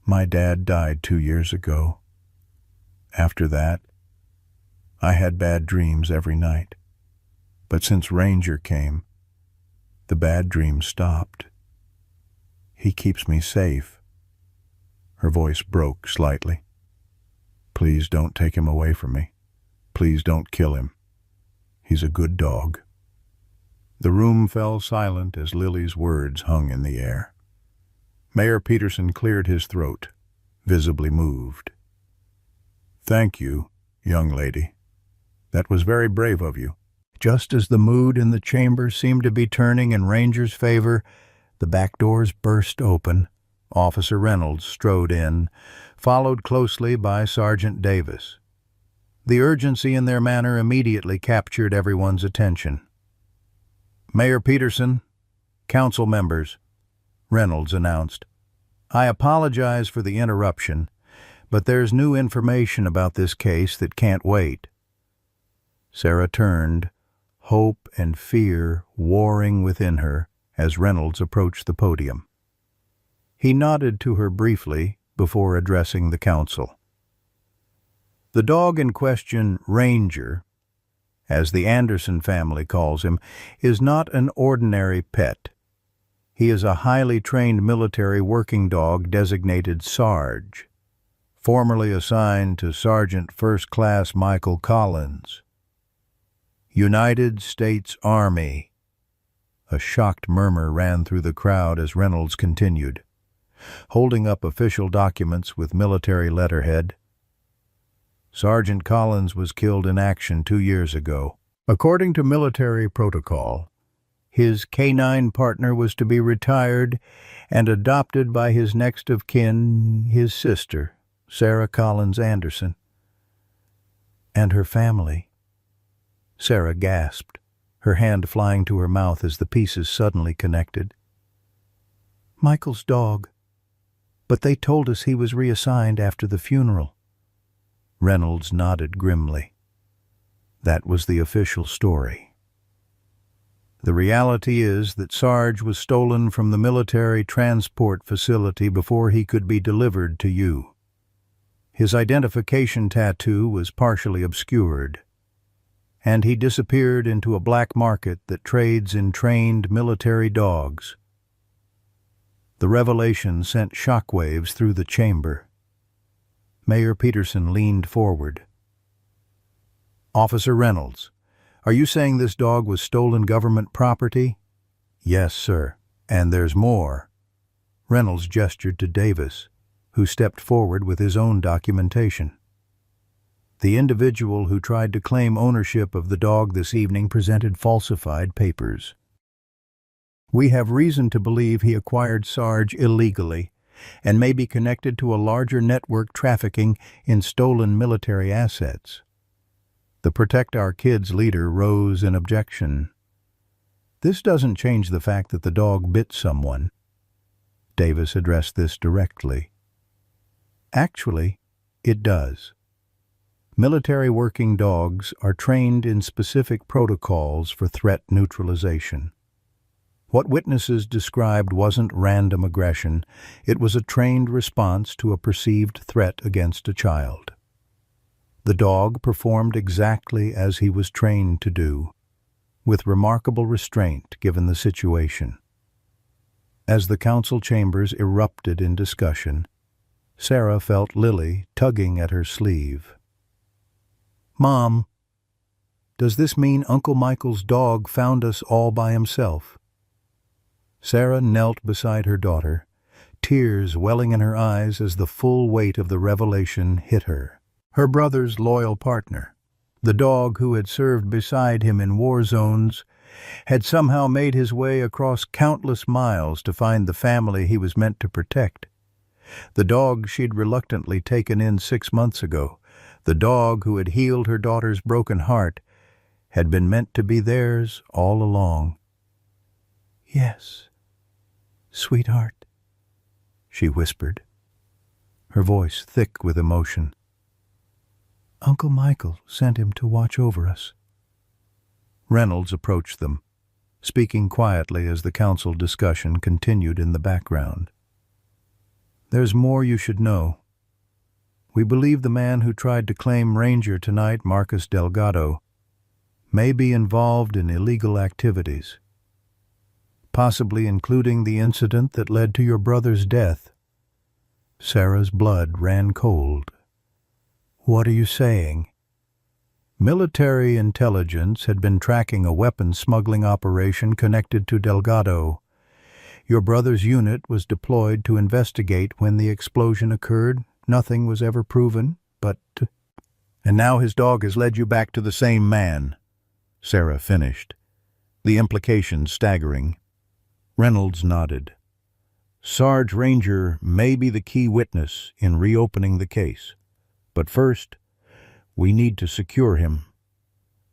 "My dad died 2 years ago. After that, I had bad dreams every night. But since Ranger came, the bad dreams stopped. He keeps me safe." Her voice broke slightly. "Please don't take him away from me. Please don't kill him. He's a good dog." The room fell silent as Lily's words hung in the air. Mayor Peterson cleared his throat, visibly moved. "Thank you, young lady. That was very brave of you." Just as the mood in the chamber seemed to be turning in Ranger's favor, the back doors burst open. Officer Reynolds strode in, followed closely by Sergeant Davis. The urgency in their manner immediately captured everyone's attention. "Mayor Peterson, council members," Reynolds announced. "I apologize for the interruption, but there's new information about this case that can't wait." Sarah turned, hope and fear warring within her as Reynolds approached the podium. He nodded to her briefly before addressing the council. The dog in question, Ranger, as the Anderson family calls him, is not an ordinary pet. He is a highly trained military working dog designated Sarge, formerly assigned to Sergeant First Class Michael Collins. "United States Army." A shocked murmur ran through the crowd as Reynolds continued, holding up official documents with military letterhead. "Sergeant Collins was killed in action 2 years ago. According to military protocol, his canine partner was to be retired and adopted by his next of kin, his sister, Sarah Collins Anderson, and her family." Sarah gasped, her hand flying to her mouth as the pieces suddenly connected. "Michael's dog. But they told us he was reassigned after the funeral." Reynolds nodded grimly. That was the official story. "The reality is that Sarge was stolen from the military transport facility before he could be delivered to you. His identification tattoo was partially obscured, and he disappeared into a black market that trades in trained military dogs." The revelation sent shockwaves through the chamber. Mayor Peterson leaned forward. "Officer Reynolds, are you saying this dog was stolen government property?" "Yes, sir. And there's more." Reynolds gestured to Davis, who stepped forward with his own documentation. The individual who tried to claim ownership of the dog this evening presented falsified papers. "We have reason to believe he acquired Sarge illegally and may be connected to a larger network trafficking in stolen military assets." The Protect Our Kids leader rose in objection. "This doesn't change the fact that the dog bit someone." Davis addressed this directly. "Actually, it does. Military working dogs are trained in specific protocols for threat neutralization. What witnesses described wasn't random aggression, it was a trained response to a perceived threat against a child. The dog performed exactly as he was trained to do, with remarkable restraint given the situation." As the council chambers erupted in discussion, Sarah felt Lily tugging at her sleeve. "Mom, does this mean Uncle Michael's dog found us all by himself?" Sarah knelt beside her daughter, tears welling in her eyes as the full weight of the revelation hit her. Her brother's loyal partner, the dog who had served beside him in war zones, had somehow made his way across countless miles to find the family he was meant to protect. The dog she'd reluctantly taken in 6 months ago, the dog who had healed her daughter's broken heart, had been meant to be theirs all along. "Yes, sweetheart," she whispered, her voice thick with emotion. "Uncle Michael sent him to watch over us." Reynolds approached them, speaking quietly as the council discussion continued in the background. "There's more you should know. We believe the man who tried to claim Ranger tonight, Marcus Delgado, may be involved in illegal activities, possibly including the incident that led to your brother's death." Sarah's blood ran cold. "What are you saying?" Military intelligence had been tracking a weapons smuggling operation connected to Delgado. Your brother's unit was deployed to investigate when the explosion occurred. Nothing was ever proven, but... "And now his dog has led you back to the same man," Sarah finished, the implications staggering. Reynolds nodded. "Sarge Ranger may be the key witness in reopening the case. But first, we need to secure him.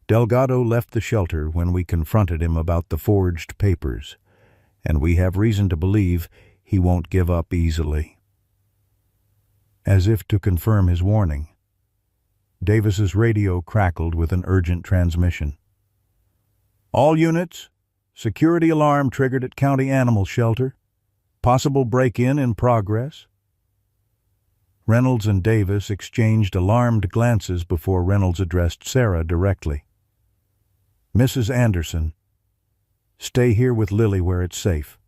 Delgado left the shelter when we confronted him about the forged papers, and we have reason to believe he won't give up easily." As if to confirm his warning, Davis's radio crackled with an urgent transmission. "All units, security alarm triggered at County Animal Shelter. Possible break-in in progress." Reynolds and Davis exchanged alarmed glances before Reynolds addressed Sarah directly. "Mrs. Anderson, stay here with Lily where it's safe.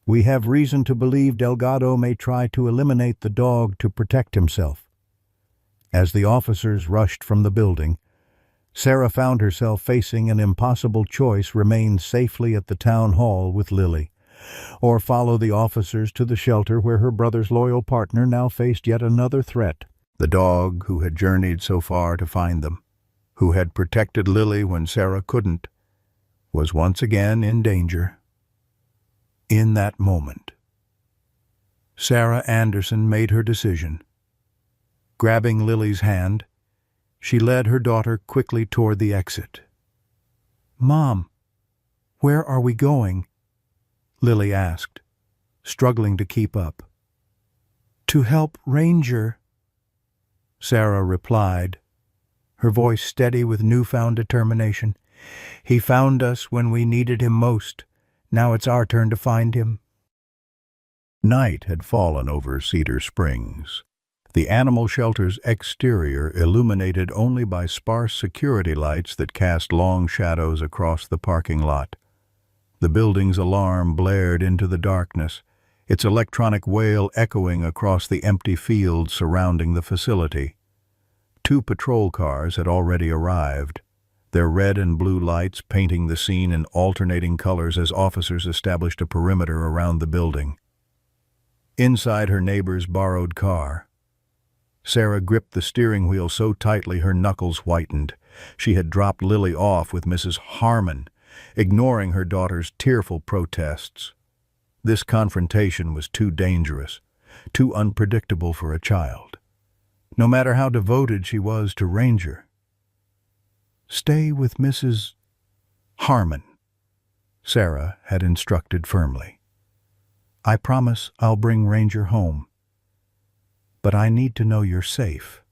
We have reason to believe Delgado may try to eliminate the dog to protect himself." As the officers rushed from the building, Sarah found herself facing an impossible choice: remain safely at the town hall with Lily, or follow the officers to the shelter where her brother's loyal partner now faced yet another threat. The dog who had journeyed so far to find them, who had protected Lily when Sarah couldn't, was once again in danger. In that moment, Sarah Anderson made her decision. Grabbing Lily's hand, she led her daughter quickly toward the exit. "Mom, where are we going?" Lily asked, struggling to keep up. "To help Ranger," Sarah replied, her voice steady with newfound determination. "He found us when we needed him most. Now it's our turn to find him." Night had fallen over Cedar Springs, the animal shelter's exterior illuminated only by sparse security lights that cast long shadows across the parking lot. The building's alarm blared into the darkness, its electronic wail echoing across the empty fields surrounding the facility. 2 patrol cars had already arrived, their red and blue lights painting the scene in alternating colors as officers established a perimeter around the building. Inside her neighbor's borrowed car, Sarah gripped the steering wheel so tightly her knuckles whitened. She had dropped Lily off with Mrs. Harmon, ignoring her daughter's tearful protests. This confrontation was too dangerous, too unpredictable for a child, no matter how devoted she was to Ranger. "Stay with Mrs. Harmon," Sarah had instructed firmly. "I promise I'll bring Ranger home. But I need to know you're safe."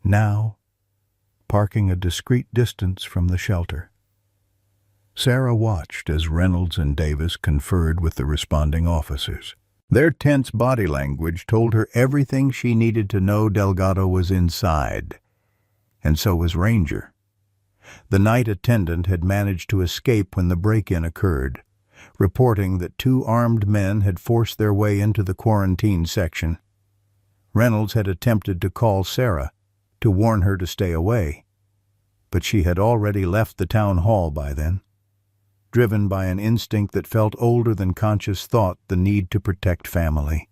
Now, parking a discreet distance from the shelter, Sarah watched as Reynolds and Davis conferred with the responding officers. Their tense body language told her everything she needed to know. Delgado was inside, and so was Ranger. The night attendant had managed to escape when the break-in occurred, reporting that 2 armed men had forced their way into the quarantine section. Reynolds had attempted to call Sarah to warn her to stay away, but she had already left the town hall by then, driven by an instinct that felt older than conscious thought: the need to protect family.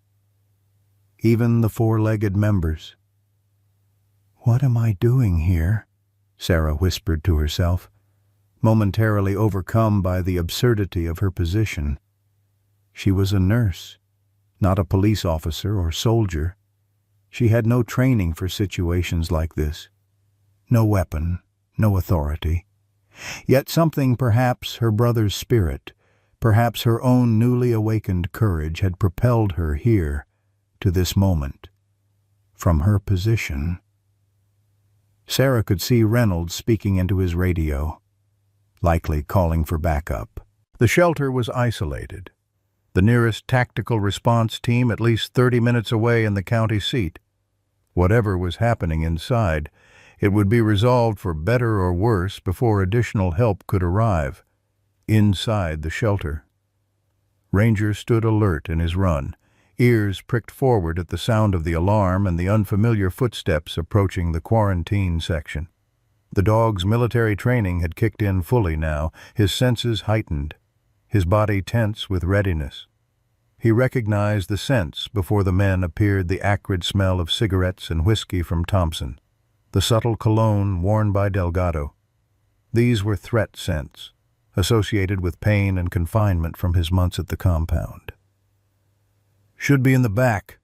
Even the 4-legged members. "What am I doing here?" Sarah whispered to herself, momentarily overcome by the absurdity of her position. She was a nurse, not a police officer or soldier. She had no training for situations like this. No weapon, no authority. Yet something, perhaps her brother's spirit, Perhaps her own newly awakened courage had propelled her here, to this moment. From her position, Sarah could see Reynolds speaking into his radio, likely calling for backup. The shelter was isolated. The nearest tactical response team at least 30 minutes away in the county seat. Whatever was happening inside, it would be resolved for better or worse before additional help could arrive. Inside the shelter, Ranger stood alert in his run, ears pricked forward at the sound of the alarm and the unfamiliar footsteps approaching the quarantine section. The dog's military training had kicked in fully now, his senses heightened, his body tense with readiness. He recognized the scents before the men appeared: the acrid smell of cigarettes and whiskey from Thompson, the subtle cologne worn by Delgado. These were threat scents, associated with pain and confinement from his months at the compound. "Should be in the back,"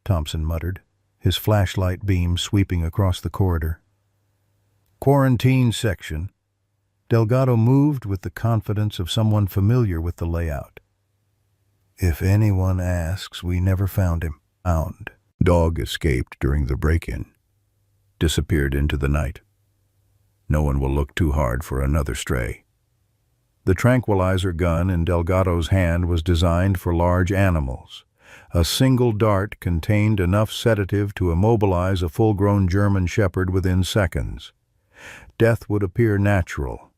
Thompson muttered, his flashlight beam sweeping across the corridor. "Quarantine section." Delgado moved with the confidence of someone familiar with the layout. "If anyone asks, we never found him." Found. Dog escaped during the break-in. Disappeared into the night. No one will look too hard for another stray. The tranquilizer gun in Delgado's hand was designed for large animals. A single dart contained enough sedative to immobilize a full-grown German shepherd within seconds. Death would appear natural,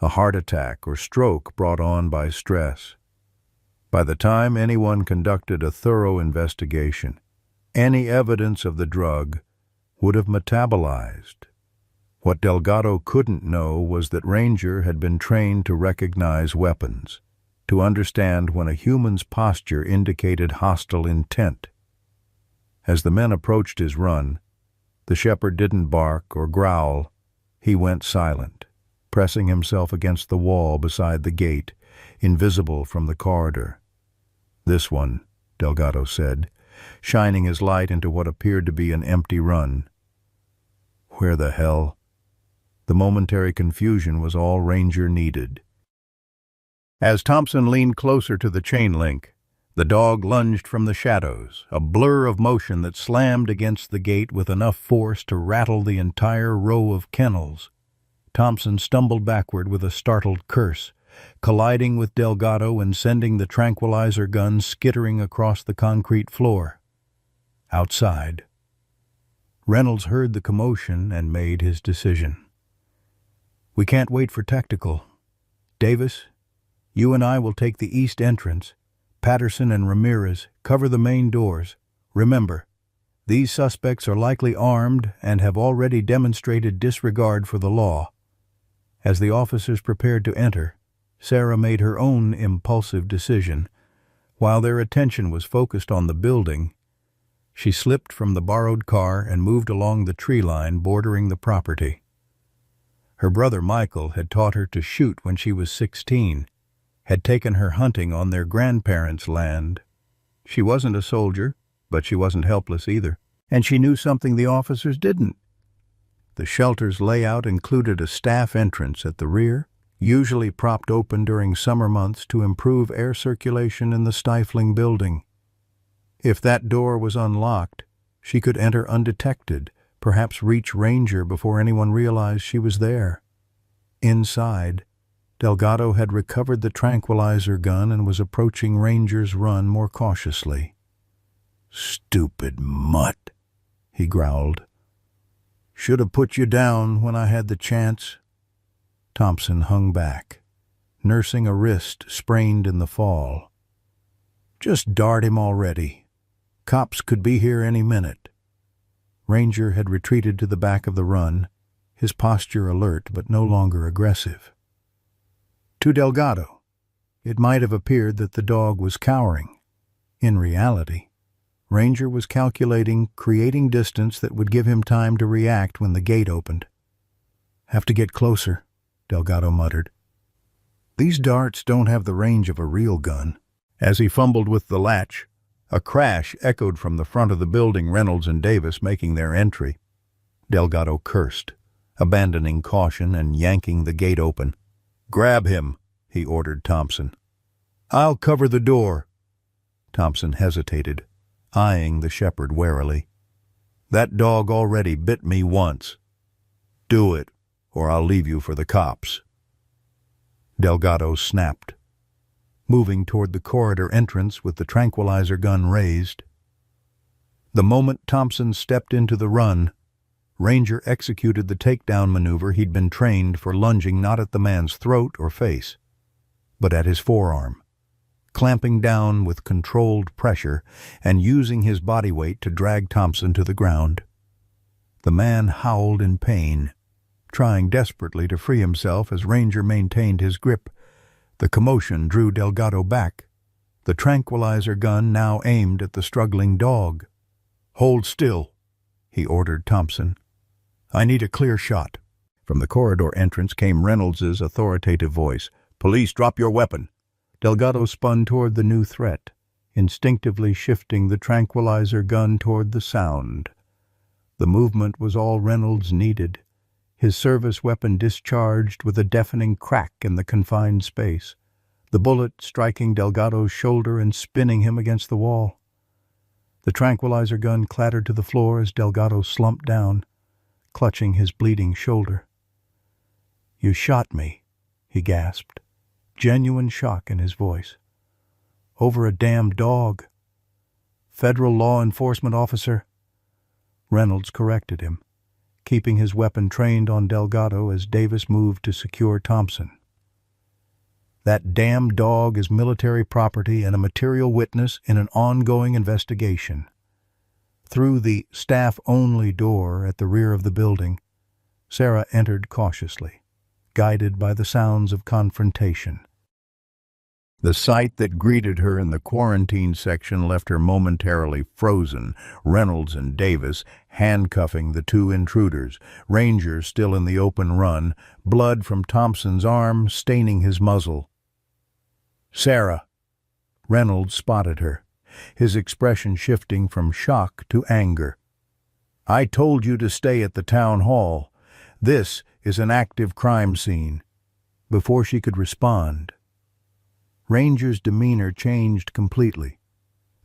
a heart attack or stroke brought on by stress. By the time anyone conducted a thorough investigation, any evidence of the drug would have metabolized. What Delgado couldn't know was that Ranger had been trained to recognize weapons, to understand when a human's posture indicated hostile intent. As the men approached his run, the shepherd didn't bark or growl. He went silent, pressing himself against the wall beside the gate, invisible from the corridor. "This one," Delgado said, shining his light into what appeared to be an empty run. Where the hell? The momentary confusion was all Ranger needed. As Thompson leaned closer to the chain link, the dog lunged from the shadows, a blur of motion that slammed against the gate with enough force to rattle the entire row of kennels. Thompson stumbled backward with a startled curse, colliding with Delgado and sending the tranquilizer gun skittering across the concrete floor. Outside, Reynolds heard the commotion and made his decision. "We can't wait for tactical. Davis, you and I will take the east entrance. Patterson and Ramirez cover the main doors. Remember, these suspects are likely armed and have already demonstrated disregard for the law." As the officers prepared to enter, Sarah made her own impulsive decision. While their attention was focused on the building, she slipped from the borrowed car and moved along the tree line bordering the property. Her brother Michael had taught her to shoot when she was 16, had taken her hunting on their grandparents' land. She wasn't a soldier, but she wasn't helpless either, and she knew something the officers didn't. The shelter's layout included a staff entrance at the rear, usually propped open during summer months to improve air circulation in the stifling building. If that door was unlocked, she could enter undetected, perhaps reach Ranger before anyone realized she was there. Inside, Delgado had recovered the tranquilizer gun and was approaching Ranger's run more cautiously. "Stupid mutt," he growled. "Should have put you down when I had the chance." Thompson hung back, nursing a wrist sprained in the fall. "Just dart him already. Cops could be here any minute." Ranger had retreated to the back of the run, his posture alert but no longer aggressive. To Delgado, it might have appeared that the dog was cowering. In reality, Ranger was calculating, creating distance that would give him time to react when the gate opened. "Have to get closer," Delgado muttered. "These darts don't have the range of a real gun." As he fumbled with the latch, a crash echoed from the front of the building, Reynolds and Davis making their entry. Delgado cursed, abandoning caution and yanking the gate open. "Grab him," he ordered Thompson. I'll cover the door. Thompson hesitated, eyeing the shepherd warily. That dog already bit me once. Do it, or I'll leave you for the cops. Delgado snapped, moving toward the corridor entrance with the tranquilizer gun raised. The moment Thompson stepped into the run, Ranger executed the takedown maneuver he'd been trained for, lunging not at the man's throat or face, but at his forearm, clamping down with controlled pressure and using his body weight to drag Thompson to the ground. The man howled in pain, trying desperately to free himself as Ranger maintained his grip. The commotion drew Delgado back, the tranquilizer gun now aimed at the struggling dog. Hold still, he ordered Thompson. I need a clear shot. From the corridor entrance came Reynolds's authoritative voice. Police, drop your weapon. Delgado spun toward the new threat, instinctively shifting the tranquilizer gun toward the sound. The movement was all Reynolds needed, his service weapon discharged with a deafening crack in the confined space, the bullet striking Delgado's shoulder and spinning him against the wall. The tranquilizer gun clattered to the floor as Delgado slumped down, clutching his bleeding shoulder. You shot me, he gasped, genuine shock in his voice. Over a damned dog. Federal law enforcement officer. Reynolds corrected him, keeping his weapon trained on Delgado as Davis moved to secure Thompson. That damned dog is military property and a material witness in an ongoing investigation. Through the staff-only door at the rear of the building, Sarah entered cautiously, guided by the sounds of confrontation. The sight that greeted her in the quarantine section left her momentarily frozen, Reynolds and Davis handcuffing the two intruders, Ranger still in the open run, blood from Thompson's arm staining his muzzle. Sarah. Reynolds spotted her, his expression shifting from shock to anger. I told you to stay at the town hall. This is an active crime scene. Before she could respond, Ranger's demeanor changed completely.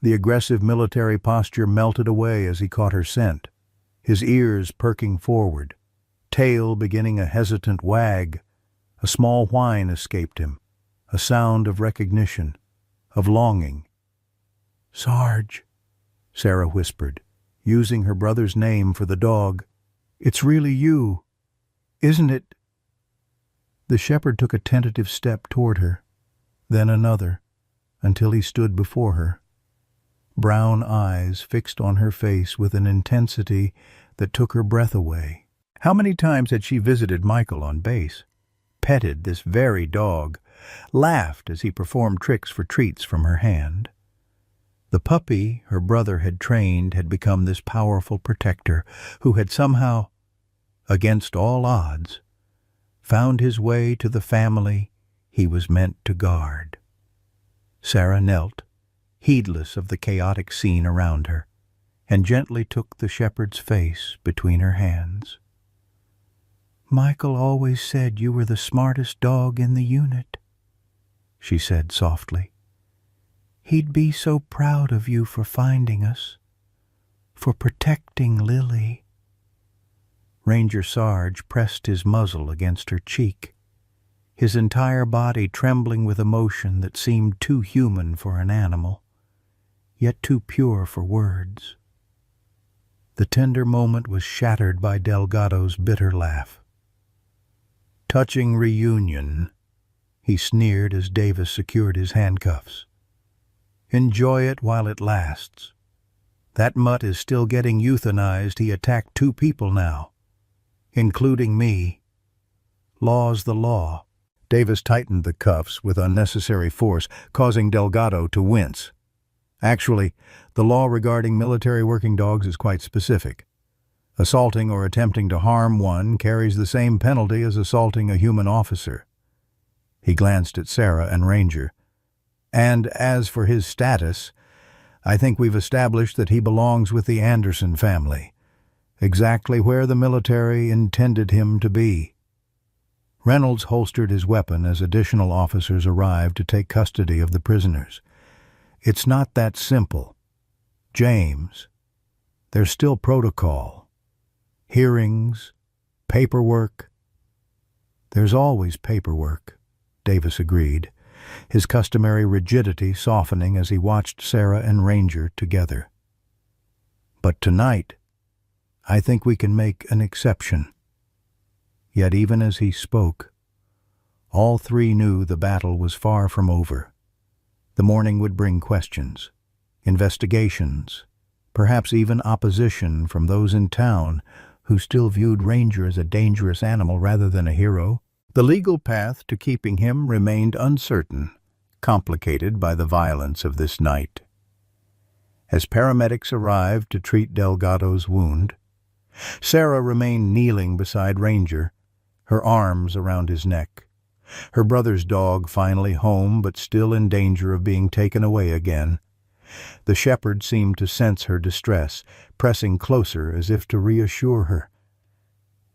The aggressive military posture melted away as he caught her scent, his ears perking forward, tail beginning a hesitant wag. A small whine escaped him, a sound of recognition, of longing. Sarge, Sarah whispered, using her brother's name for the dog. It's really you, isn't it? The shepherd took a tentative step toward her, then another, until he stood before her. Brown eyes fixed on her face with an intensity that took her breath away. How many times had she visited Michael on base, petted this very dog, laughed as he performed tricks for treats from her hand? The puppy her brother had trained had become this powerful protector who had somehow, against all odds, found his way to the family he was meant to guard. Sarah knelt, heedless of the chaotic scene around her, and gently took the shepherd's face between her hands. Michael always said you were the smartest dog in the unit, she said softly. He'd be so proud of you for finding us, for protecting Lily. Ranger Sarge pressed his muzzle against her cheek, his entire body trembling with emotion that seemed too human for an animal, yet too pure for words. The tender moment was shattered by Delgado's bitter laugh. Touching reunion, he sneered as Davis secured his handcuffs. Enjoy it while it lasts. That mutt is still getting euthanized. He attacked 2 people now, including me. Law's the law. Davis tightened the cuffs with unnecessary force, causing Delgado to wince. Actually, the law regarding military working dogs is quite specific. Assaulting or attempting to harm one carries the same penalty as assaulting a human officer. He glanced at Sarah and Ranger. And as for his status, I think we've established that he belongs with the Anderson family, exactly where the military intended him to be. Reynolds holstered his weapon as additional officers arrived to take custody of the prisoners. "It's not that simple. James, there's still protocol. Hearings, paperwork." "There's always paperwork," Davis agreed, his customary rigidity softening as he watched Sarah and Ranger together. "But tonight, I think we can make an exception." Yet even as he spoke, all three knew the battle was far from over. The morning would bring questions, investigations, perhaps even opposition from those in town who still viewed Ranger as a dangerous animal rather than a hero. The legal path to keeping him remained uncertain, complicated by the violence of this night. As paramedics arrived to treat Delgado's wound, Sarah remained kneeling beside Ranger, her arms around his neck. Her brother's dog finally home, but still in danger of being taken away again. The shepherd seemed to sense her distress, pressing closer as if to reassure her.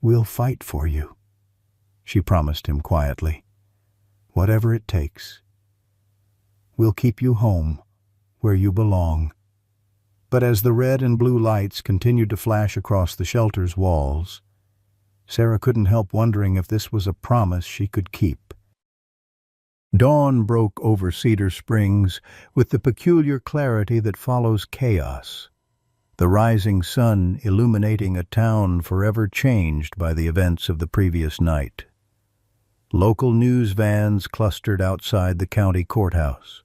"We'll fight for you," she promised him quietly. "Whatever it takes. We'll keep you home, where you belong." But as the red and blue lights continued to flash across the shelter's walls, Sarah couldn't help wondering if this was a promise she could keep. Dawn broke over Cedar Springs with the peculiar clarity that follows chaos, the rising sun illuminating a town forever changed by the events of the previous night. Local news vans clustered outside the county courthouse,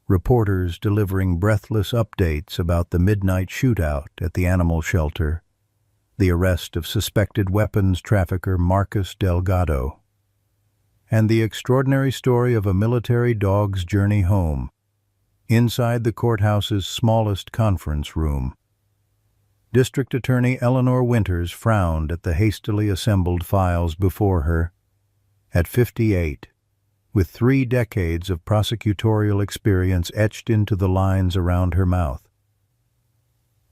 reporters delivering breathless updates about the midnight shootout at the animal shelter, the arrest of suspected weapons trafficker Marcus Delgado, and the extraordinary story of a military dog's journey home, inside the courthouse's smallest conference room. District Attorney Eleanor Winters frowned at the hastily assembled files before her. At 58, with 3 decades of prosecutorial experience etched into the lines around her mouth.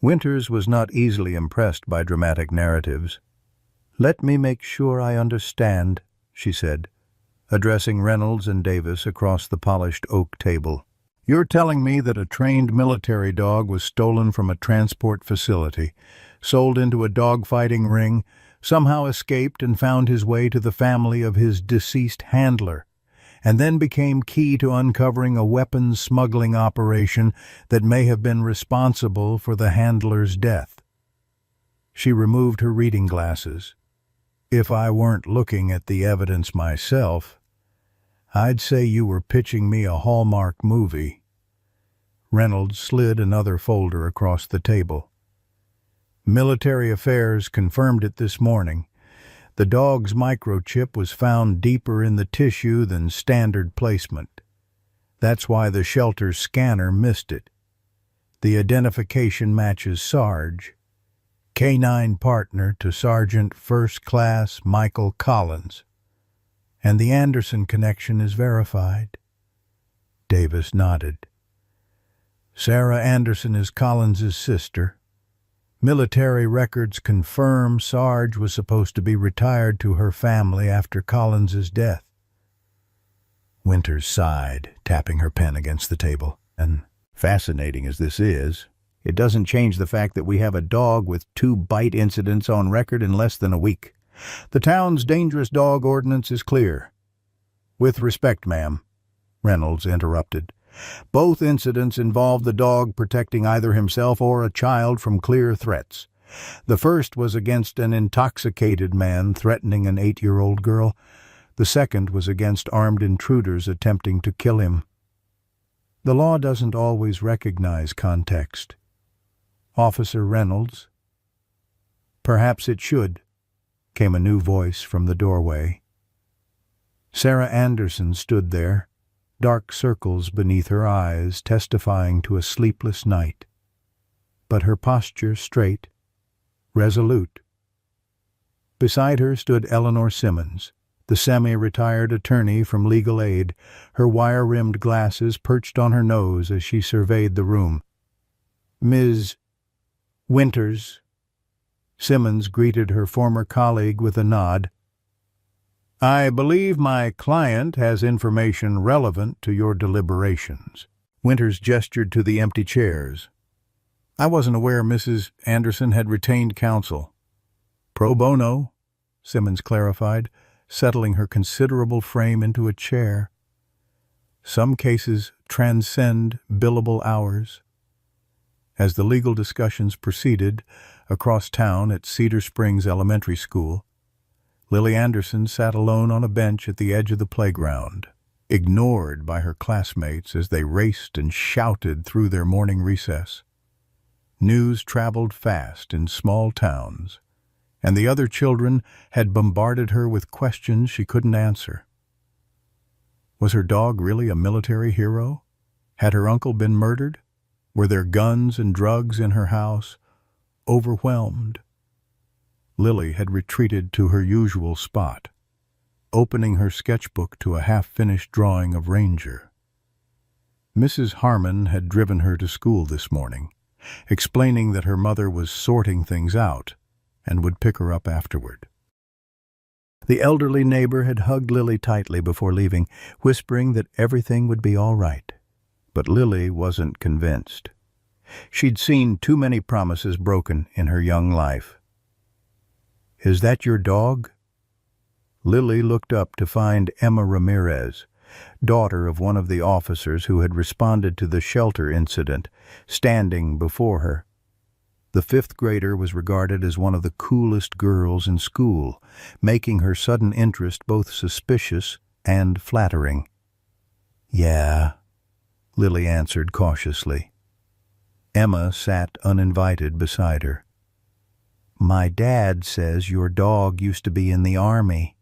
Winters was not easily impressed by dramatic narratives. "Let me make sure I understand," she said, addressing Reynolds and Davis across the polished oak table. "You're telling me that a trained military dog was stolen from a transport facility, sold into a dogfighting ring, somehow escaped and found his way to the family of his deceased handler, and then became key to uncovering a weapons smuggling operation that may have been responsible for the handler's death." She removed her reading glasses. "If I weren't looking at the evidence myself, I'd say you were pitching me a Hallmark movie." Reynolds slid another folder across the table. "Military Affairs confirmed it this morning. The dog's microchip was found deeper in the tissue than standard placement. That's why the shelter's scanner missed it. The identification matches Sarge, K-9 partner to Sergeant First Class Michael Collins. And the Anderson connection is verified." Davis nodded. "Sarah Anderson is Collins's sister. Military records confirm Sarge was supposed to be retired to her family after Collins's death." Winters sighed, tapping her pen against the table. "And fascinating as this is, it doesn't change the fact that we have a dog with 2 bite incidents on record in less than a week. The town's dangerous dog ordinance is clear." "With respect, ma'am," Reynolds interrupted. "Both incidents involved the dog protecting either himself or a child from clear threats. The first was against an intoxicated man threatening an 8-year-old girl. The second was against armed intruders attempting to kill him. The law doesn't always recognize context. Officer Reynolds." "Perhaps it should," came a new voice from the doorway. Sarah Anderson stood there, dark circles beneath her eyes testifying to a sleepless night, but her posture straight, resolute. Beside her stood Eleanor Simmons, the semi-retired attorney from Legal Aid, her wire-rimmed glasses perched on her nose as she surveyed the room. "Ms. Winters." Simmons greeted her former colleague with a nod. I believe my client has information relevant to your deliberations. Winters gestured to the empty chairs. I wasn't aware Mrs. Anderson had retained counsel. Pro bono, Simmons clarified, settling her considerable frame into a chair. Some cases transcend billable hours. As the legal discussions proceeded across town at Cedar Springs Elementary School, Lily Anderson sat alone on a bench at the edge of the playground, ignored by her classmates as they raced and shouted through their morning recess. News traveled fast in small towns, and the other children had bombarded her with questions she couldn't answer. Was her dog really a military hero? Had her uncle been murdered? Were there guns and drugs in her house? Overwhelmed, Lily had retreated to her usual spot, opening her sketchbook to a half-finished drawing of Ranger. Mrs. Harmon had driven her to school this morning, explaining that her mother was sorting things out and would pick her up afterward. The elderly neighbor had hugged Lily tightly before leaving, whispering that everything would be all right. But Lily wasn't convinced. She'd seen too many promises broken in her young life. "Is that your dog?" Lily looked up to find Emma Ramirez, daughter of one of the officers who had responded to the shelter incident, standing before her. The fifth grader was regarded as one of the coolest girls in school, making her sudden interest both suspicious and flattering. "Yeah," Lily answered cautiously. Emma sat uninvited beside her. "My dad says your dog used to be in the army,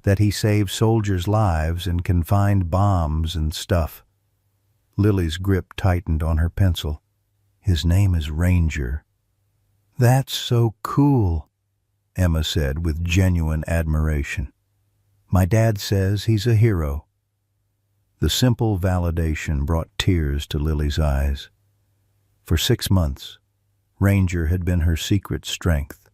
that he saved soldiers' lives and can find bombs and stuff." Lily's grip tightened on her pencil. "His name is Ranger." "That's so cool," Emma said with genuine admiration. "My dad says he's a hero." The simple validation brought tears to Lily's eyes. For 6 months, Ranger had been her secret strength,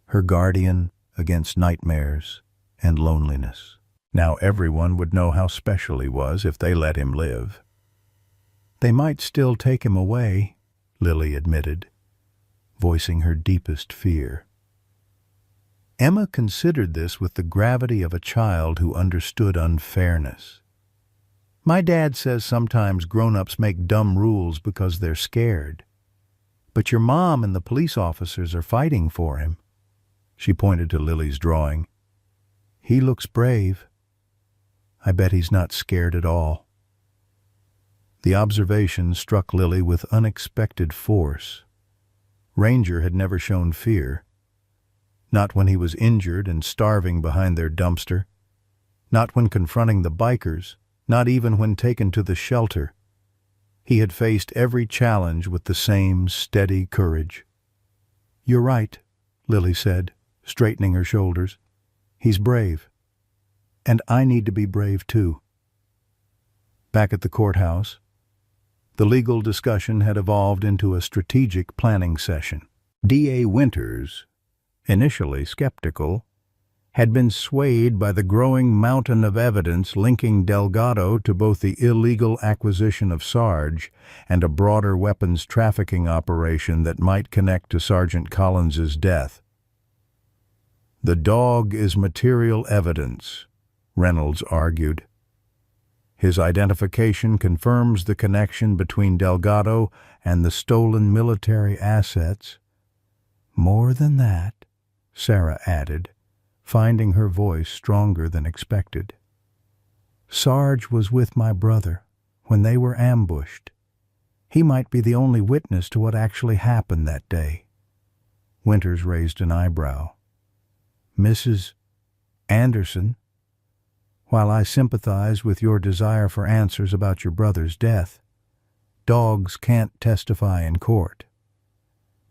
her guardian against nightmares and loneliness. Now everyone would know how special he was if they let him live. "They might still take him away," Lily admitted, voicing her deepest fear. Emma considered this with the gravity of a child who understood unfairness. "My dad says sometimes grown-ups make dumb rules because they're scared. But your mom and the police officers are fighting for him." She pointed to Lily's drawing. "He looks brave. I bet he's not scared at all." The observation struck Lily with unexpected force. Ranger had never shown fear. Not when he was injured and starving behind their dumpster. Not when confronting the bikers. Not even when taken to the shelter. He had faced every challenge with the same steady courage. "You're right," Lily said, straightening her shoulders. "He's brave. And I need to be brave too." Back at the courthouse, the legal discussion had evolved into a strategic planning session. D.A. Winters, initially skeptical, had been swayed by the growing mountain of evidence linking Delgado to both the illegal acquisition of Sarge and a broader weapons trafficking operation that might connect to Sergeant Collins's death. "The dog is material evidence," Reynolds argued. "His identification confirms the connection between Delgado and the stolen military assets." "More than that," Sarah added, finding her voice stronger than expected. "Sarge was with my brother when they were ambushed. He might be the only witness to what actually happened that day." Winters raised an eyebrow. "Mrs. Anderson, while I sympathize with your desire for answers about your brother's death, dogs can't testify in court."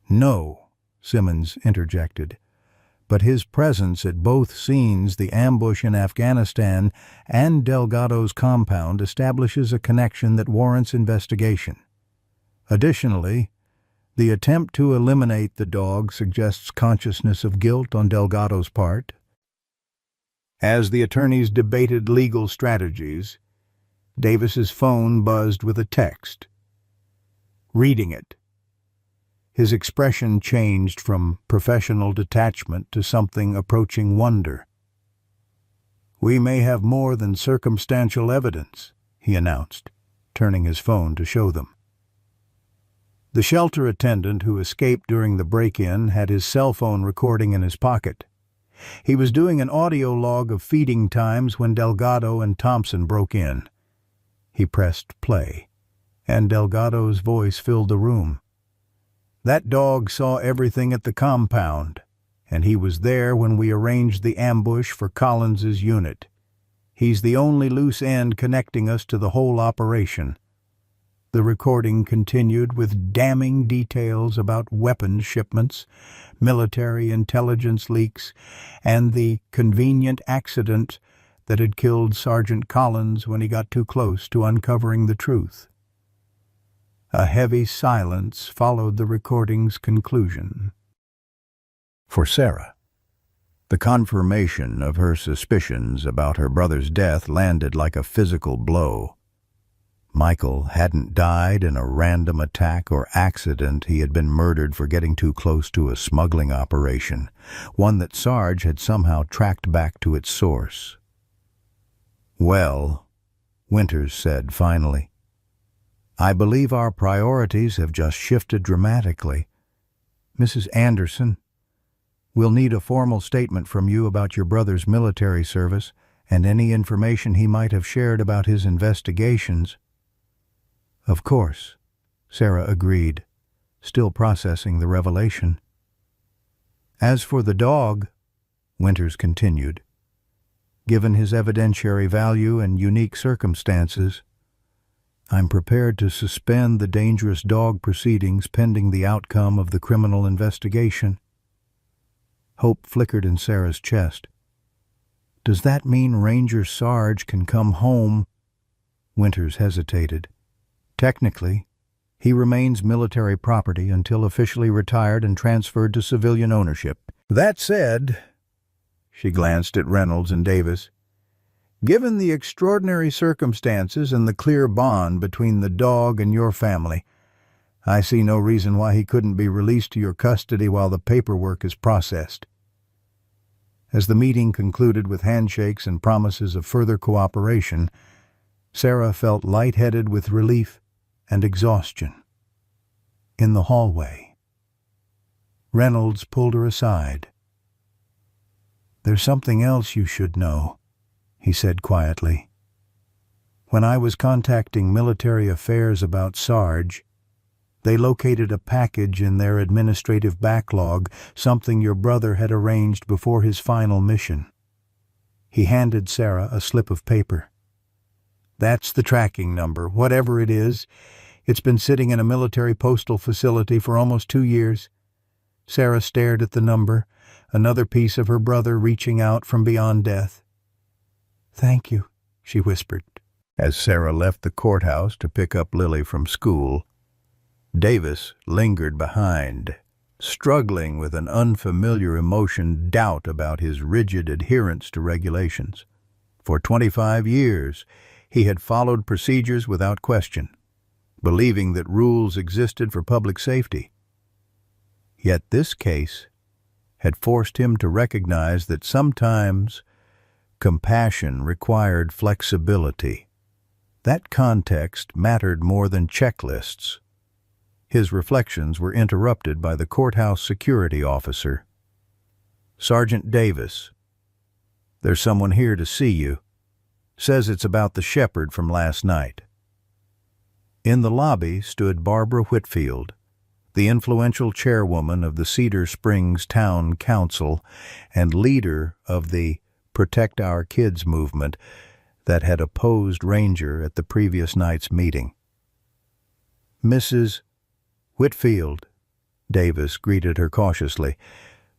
"No," Simmons interjected. "But his presence at both scenes, the ambush in Afghanistan and Delgado's compound, establishes a connection that warrants investigation. Additionally, the attempt to eliminate the dog suggests consciousness of guilt on Delgado's part, As the attorneys debated legal strategies, Davis's phone buzzed with a text. Reading it, his expression changed from professional detachment to something approaching wonder. "We may have more than circumstantial evidence," he announced, turning his phone to show them. The shelter attendant who escaped during the break-in had his cell phone recording in his pocket. He was doing an audio log of feeding times when Delgado and Thompson broke in. He pressed play, and Delgado's voice filled the room. "That dog saw everything at the compound, and he was there when we arranged the ambush for Collins's unit. He's the only loose end connecting us to the whole operation." The recording continued with damning details about weapons shipments, military intelligence leaks, and the convenient accident that had killed Sergeant Collins when he got too close to uncovering the truth. A heavy silence followed the recording's conclusion. For Sarah, the confirmation of her suspicions about her brother's death landed like a physical blow. Michael hadn't died in a random attack or accident. He had been murdered for getting too close to a smuggling operation, one that Sarge had somehow tracked back to its source. "Well," Winters said finally, "I believe our priorities have just shifted dramatically. Mrs. Anderson, we'll need a formal statement from you about your brother's military service and any information he might have shared about his investigations." "Of course," Sarah agreed, still processing the revelation. "As for the dog," Winters continued, "given his evidentiary value and unique circumstances, I'm prepared to suspend the dangerous dog proceedings pending the outcome of the criminal investigation." Hope flickered in Sarah's chest. "Does that mean Ranger Sarge can come home?" Winters hesitated. "Technically, he remains military property until officially retired and transferred to civilian ownership. That said," she glanced at Reynolds and Davis, "given the extraordinary circumstances and the clear bond between the dog and your family, I see no reason why he couldn't be released to your custody while the paperwork is processed." As the meeting concluded with handshakes and promises of further cooperation, Sarah felt lightheaded with relief and exhaustion. In the hallway, Reynolds pulled her aside. "There's something else you should know," he said quietly. "When I was contacting military affairs about Sarge, they located a package in their administrative backlog, something your brother had arranged before his final mission." He handed Sarah a slip of paper. "That's the tracking number, whatever it is. It's been sitting in a military postal facility for almost 2 years. Sarah stared at the number, another piece of her brother reaching out from beyond death. "Thank you," she whispered. As Sarah left the courthouse to pick up Lily from school, Davis lingered behind, struggling with an unfamiliar emotion, doubt about his rigid adherence to regulations. For 25 years, he had followed procedures without question, believing that rules existed for public safety. Yet this case had forced him to recognize that sometimes compassion required flexibility. That context mattered more than checklists. His reflections were interrupted by the courthouse security officer. "Sergeant Davis, there's someone here to see you. Says it's about the shepherd from last night." In the lobby stood Barbara Whitfield, the influential chairwoman of the Cedar Springs Town Council and leader of the Protect Our Kids movement that had opposed Ranger at the previous night's meeting. "Mrs. Whitfield," Davis greeted her cautiously,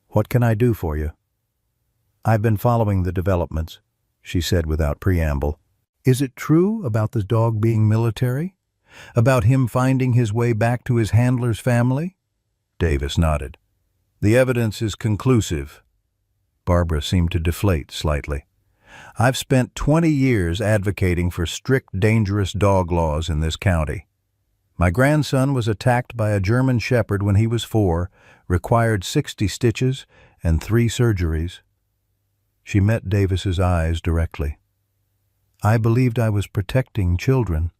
"what can I do for you?" "I've been following the developments," she said without preamble. "Is it true about the dog being military? About him finding his way back to his handler's family?" Davis nodded. "The evidence is conclusive." Barbara seemed to deflate slightly. I've spent 20 years advocating for strict, dangerous dog laws in this county. My grandson was attacked by a German Shepherd when he was 4, required 60 stitches and 3 surgeries. She met Davis's eyes directly. I believed I was protecting children.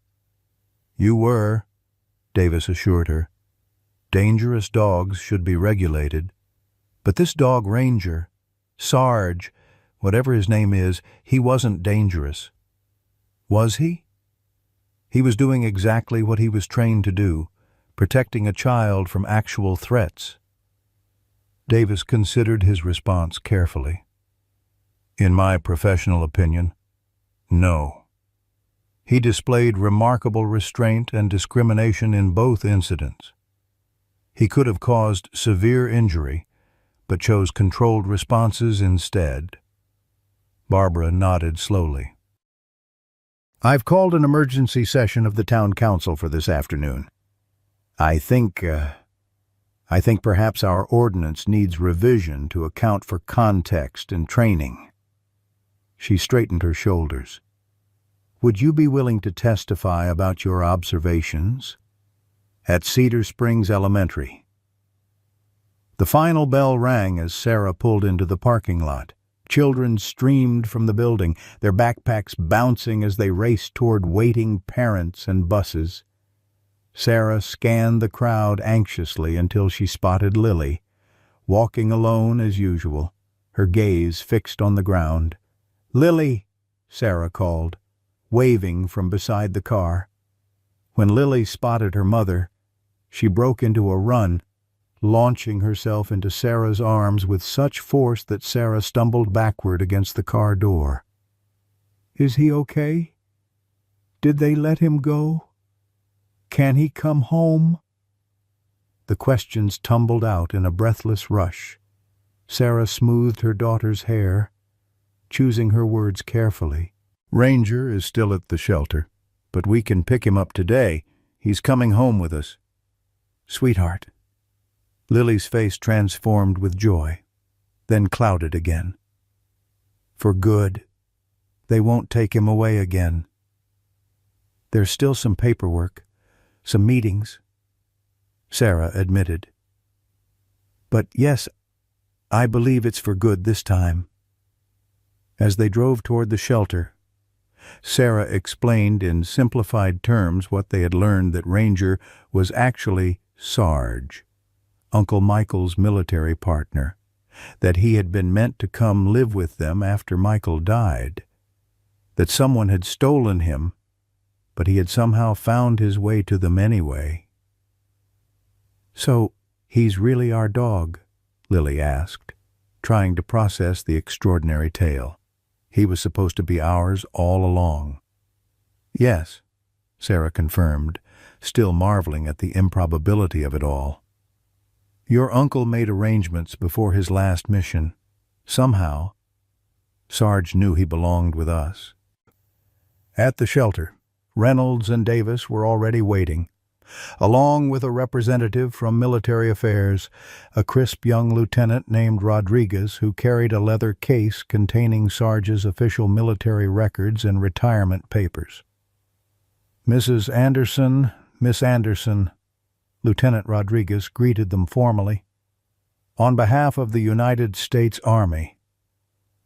You were, Davis assured her. Dangerous dogs should be regulated. But this dog ranger, Sarge, whatever his name is, he wasn't dangerous. Was he? He was doing exactly what he was trained to do, protecting a child from actual threats. Davis considered his response carefully. In my professional opinion, no. He displayed remarkable restraint and discrimination in both incidents. He could have caused severe injury, but chose controlled responses instead. Barbara nodded slowly. I've called an emergency session of the town council for this afternoon. I think perhaps our ordinance needs revision to account for context and training. She straightened her shoulders. Would you be willing to testify about your observations? At Cedar Springs Elementary. The final bell rang as Sarah pulled into the parking lot. Children streamed from the building, their backpacks bouncing as they raced toward waiting parents and buses. Sarah scanned the crowd anxiously until she spotted Lily, walking alone as usual, her gaze fixed on the ground. "Lily," Sarah called, waving from beside the car. When Lily spotted her mother, she broke into a run, launching herself into Sarah's arms with such force that Sarah stumbled backward against the car door. "Is he okay? Did they let him go? Can he come home?" The questions tumbled out in a breathless rush. Sarah smoothed her daughter's hair, choosing her words carefully. "Ranger is still at the shelter, but we can pick him up today. He's coming home with us." "Sweetheart." Lily's face transformed with joy, then clouded again. "For good. They won't take him away again. There's still some paperwork, some meetings," Sarah admitted. "But yes, I believe it's for good this time." As they drove toward the shelter, Sarah explained in simplified terms what they had learned, that Ranger was actually Sarge, Uncle Michael's military partner, that he had been meant to come live with them after Michael died, that someone had stolen him, but he had somehow found his way to them anyway. "So, he's really our dog?" Lily asked, trying to process the extraordinary tale. "He was supposed to be ours all along." "Yes," Sarah confirmed, still marveling at the improbability of it all. "Your uncle made arrangements before his last mission. Somehow, Sarge knew he belonged with us." At the shelter, Reynolds and Davis were already waiting, along with a representative from Military Affairs, a crisp young lieutenant named Rodriguez who carried a leather case containing Sarge's official military records and retirement papers. "Mrs. Anderson, Miss Anderson," Lieutenant Rodriguez greeted them formally. "On behalf of the United States Army,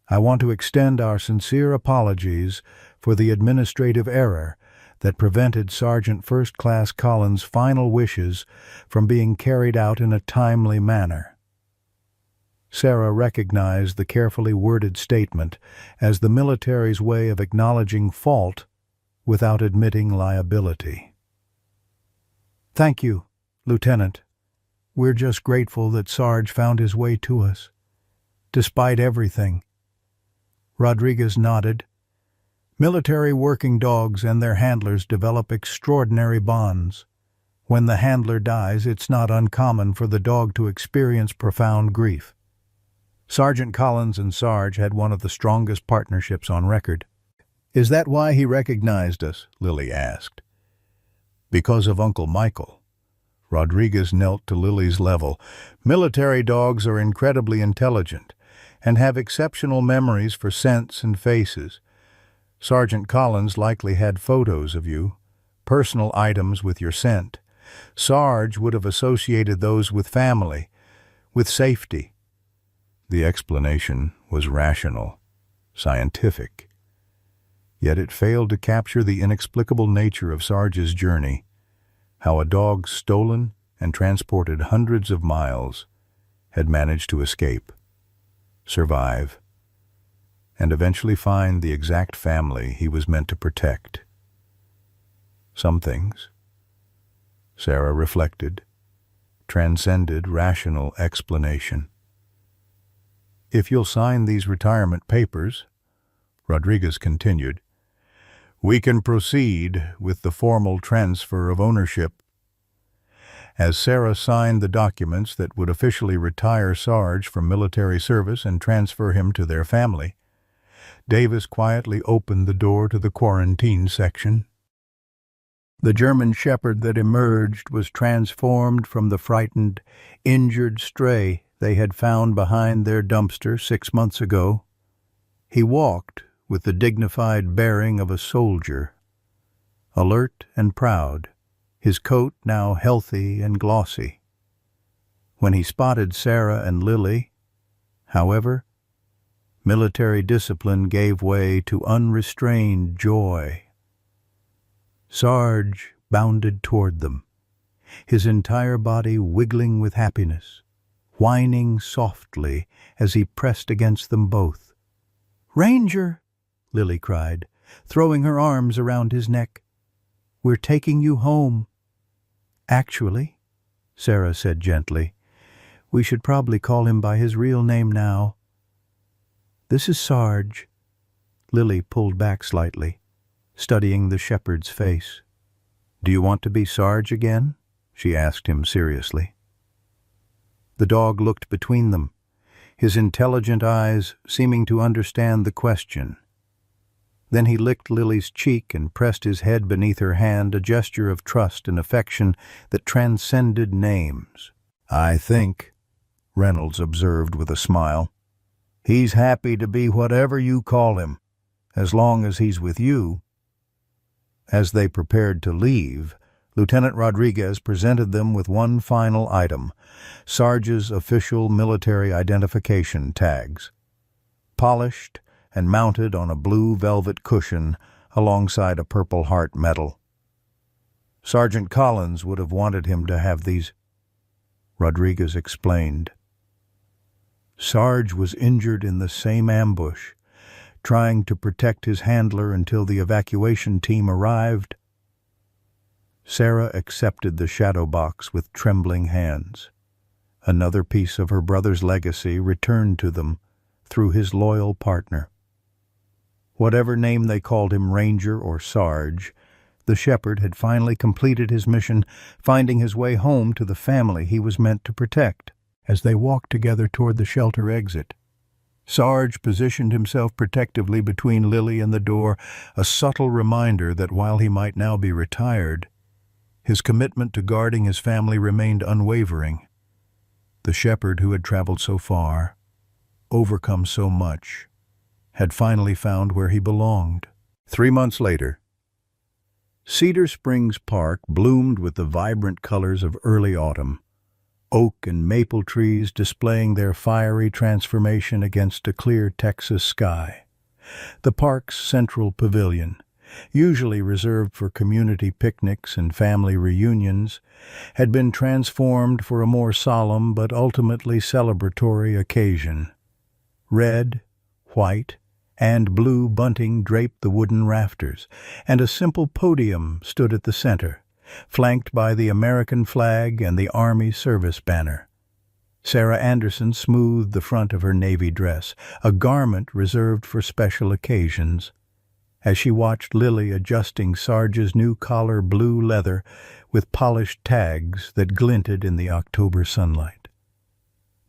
I want to extend our sincere apologies for the administrative error that prevented Sergeant First Class Collins' final wishes from being carried out in a timely manner." Sarah recognized the carefully worded statement as the military's way of acknowledging fault without admitting liability. "Thank you, Lieutenant. We're just grateful that Sarge found his way to us, despite everything." Rodriguez nodded. "Military working dogs and their handlers develop extraordinary bonds. When the handler dies, it's not uncommon for the dog to experience profound grief. Sergeant Collins and Sarge had one of the strongest partnerships on record." "Is that why he recognized us?" Lily asked. "Because of Uncle Michael." Rodriguez knelt to Lily's level. "Military dogs are incredibly intelligent, and have exceptional memories for scents and faces. Sergeant Collins likely had photos of you, personal items with your scent. Sarge would have associated those with family, with safety. The explanation was rational, scientific. Yet it failed to capture the inexplicable nature of Sarge's journey, how a dog stolen and transported hundreds of miles had managed to escape, survive, and eventually find the exact family he was meant to protect. Some things, Sarah reflected, transcended rational explanation. "If you'll sign these retirement papers," Rodriguez continued, "we can proceed with the formal transfer of ownership." As Sarah signed the documents that would officially retire Sarge from military service and transfer him to their family, Davis quietly opened the door to the quarantine section. The German shepherd that emerged was transformed from the frightened, injured stray they had found behind their dumpster 6 months ago. He walked with the dignified bearing of a soldier, alert and proud, his coat now healthy and glossy. When he spotted Sarah and Lily, however, military discipline gave way to unrestrained joy. Sarge bounded toward them, his entire body wiggling with happiness, whining softly as he pressed against them both. "Ranger!" Lily cried, throwing her arms around his neck. "We're taking you home." "Actually," Sarah said gently, "we should probably call him by his real name now. This is Sarge." Lily pulled back slightly, studying the shepherd's face. "Do you want to be Sarge again?" she asked him seriously. The dog looked between them, his intelligent eyes seeming to understand the question. Then he licked Lily's cheek and pressed his head beneath her hand, a gesture of trust and affection that transcended names. "I think," Reynolds observed with a smile, "he's happy to be whatever you call him, as long as he's with you." As they prepared to leave, Lieutenant Rodriguez presented them with one final item, Sarge's official military identification tags, polished and mounted on a blue velvet cushion alongside a Purple Heart medal. "Sergeant Collins would have wanted him to have these," Rodriguez explained. "Sarge was injured in the same ambush, trying to protect his handler until the evacuation team arrived." Sarah accepted the shadow box with trembling hands. Another piece of her brother's legacy returned to them through his loyal partner. Whatever name they called him, Ranger or Sarge, the shepherd had finally completed his mission, finding his way home to the family he was meant to protect. As they walked together toward the shelter exit, Sarge positioned himself protectively between Lily and the door, a subtle reminder that while he might now be retired, his commitment to guarding his family remained unwavering. The shepherd who had traveled so far, overcome so much, had finally found where he belonged. 3 months later, Cedar Springs Park bloomed with the vibrant colors of early autumn, oak and maple trees displaying their fiery transformation against a clear Texas sky. The park's central pavilion, usually reserved for community picnics and family reunions, had been transformed for a more solemn but ultimately celebratory occasion. Red, white, and blue bunting draped the wooden rafters, and a simple podium stood at the center, flanked by the American flag and the Army service banner. Sarah Anderson smoothed the front of her navy dress, a garment reserved for special occasions, as she watched Lily adjusting Sarge's new collar, blue leather with polished tags that glinted in the October sunlight.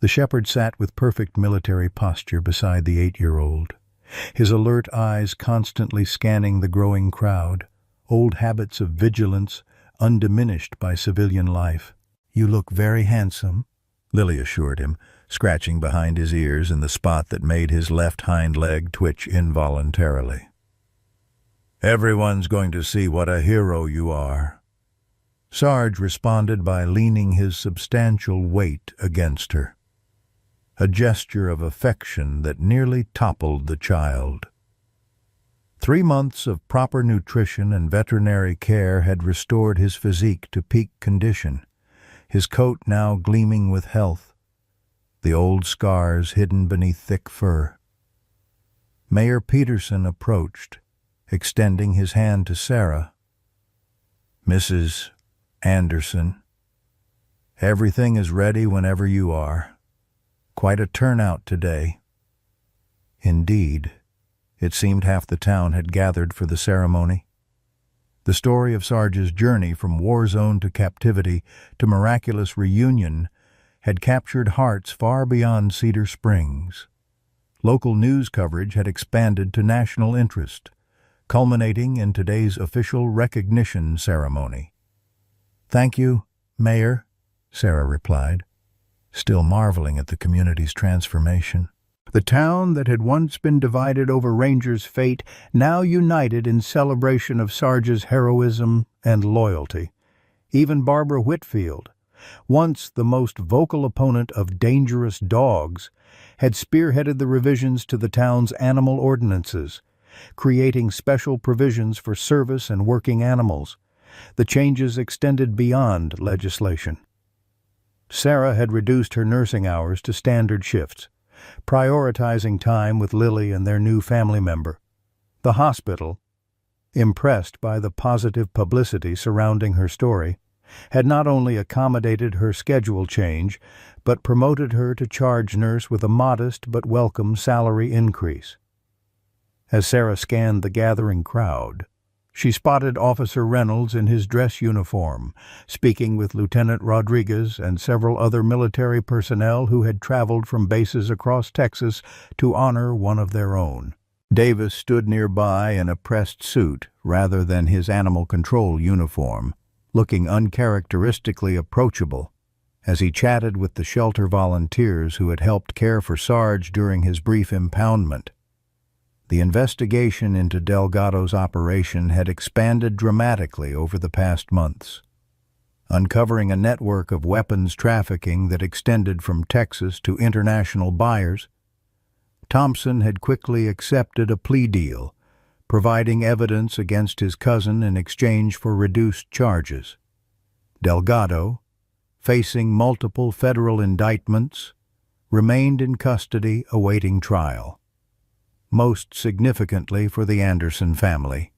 The shepherd sat with perfect military posture beside the 8-year-old, his alert eyes constantly scanning the growing crowd, old habits of vigilance undiminished by civilian life. "You look very handsome," Lily assured him, scratching behind his ears in the spot that made his left hind leg twitch involuntarily. "Everyone's going to see what a hero you are." Sarge responded by leaning his substantial weight against her, a gesture of affection that nearly toppled the child. 3 months of proper nutrition and veterinary care had restored his physique to peak condition, his coat now gleaming with health, the old scars hidden beneath thick fur. Mayor Peterson approached, extending his hand to Sarah. "Mrs. Anderson, everything is ready whenever you are. Quite a turnout today." Indeed, it seemed half the town had gathered for the ceremony. The story of Sarge's journey from war zone to captivity to miraculous reunion had captured hearts far beyond Cedar Springs. Local news coverage had expanded to national interest, culminating in today's official recognition ceremony. "Thank you, Mayor," Sarah replied, still marveling at the community's transformation. The town that had once been divided over Ranger's fate now united in celebration of Sarge's heroism and loyalty. Even Barbara Whitfield, once the most vocal opponent of dangerous dogs, had spearheaded the revisions to the town's animal ordinances, creating special provisions for service and working animals. The changes extended beyond legislation. Sarah had reduced her nursing hours to standard shifts, prioritizing time with Lily and their new family member. The hospital, impressed by the positive publicity surrounding her story, had not only accommodated her schedule change, but promoted her to charge nurse with a modest but welcome salary increase. As Sarah scanned the gathering crowd, she spotted Officer Reynolds in his dress uniform, speaking with Lieutenant Rodriguez and several other military personnel who had traveled from bases across Texas to honor one of their own. Davis stood nearby in a pressed suit rather than his animal control uniform, looking uncharacteristically approachable as he chatted with the shelter volunteers who had helped care for Sarge during his brief impoundment. The investigation into Delgado's operation had expanded dramatically over the past months, uncovering a network of weapons trafficking that extended from Texas to international buyers. Thompson had quickly accepted a plea deal, providing evidence against his cousin in exchange for reduced charges. Delgado, facing multiple federal indictments, remained in custody awaiting trial. Most significantly for the Anderson family,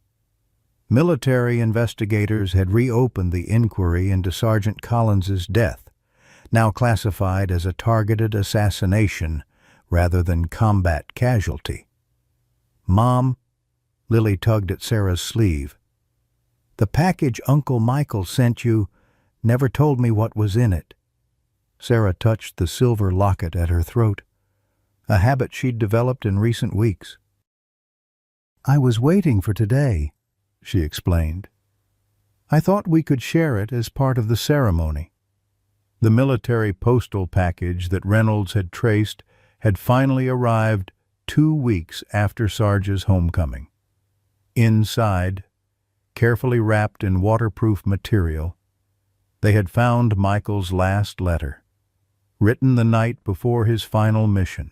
military investigators had reopened the inquiry into Sergeant Collins's death, now classified as a targeted assassination rather than combat casualty. "Mom," Lily tugged at Sarah's sleeve, "the package Uncle Michael sent you never told me what was in it." Sarah touched the silver locket at her throat, a habit she'd developed in recent weeks. "I was waiting for today," she explained. "I thought we could share it as part of the ceremony." The military postal package that Reynolds had traced had finally arrived 2 weeks after Sarge's homecoming. Inside, carefully wrapped in waterproof material, they had found Michael's last letter, written the night before his final mission,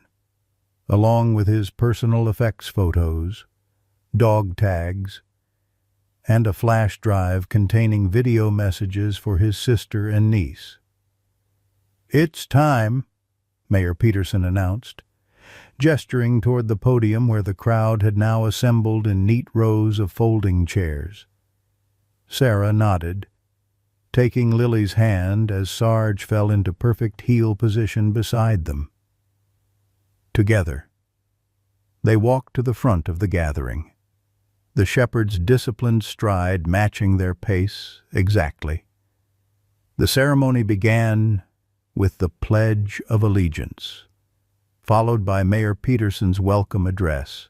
along with his personal effects photos, dog tags, and a flash drive containing video messages for his sister and niece. "It's time," Mayor Peterson announced, gesturing toward the podium where the crowd had now assembled in neat rows of folding chairs. Sarah nodded, taking Lily's hand as Sarge fell into perfect heel position beside them. Together, they walked to the front of the gathering, the shepherd's disciplined stride matching their pace exactly. The ceremony began with the Pledge of Allegiance, followed by Mayor Peterson's welcome address,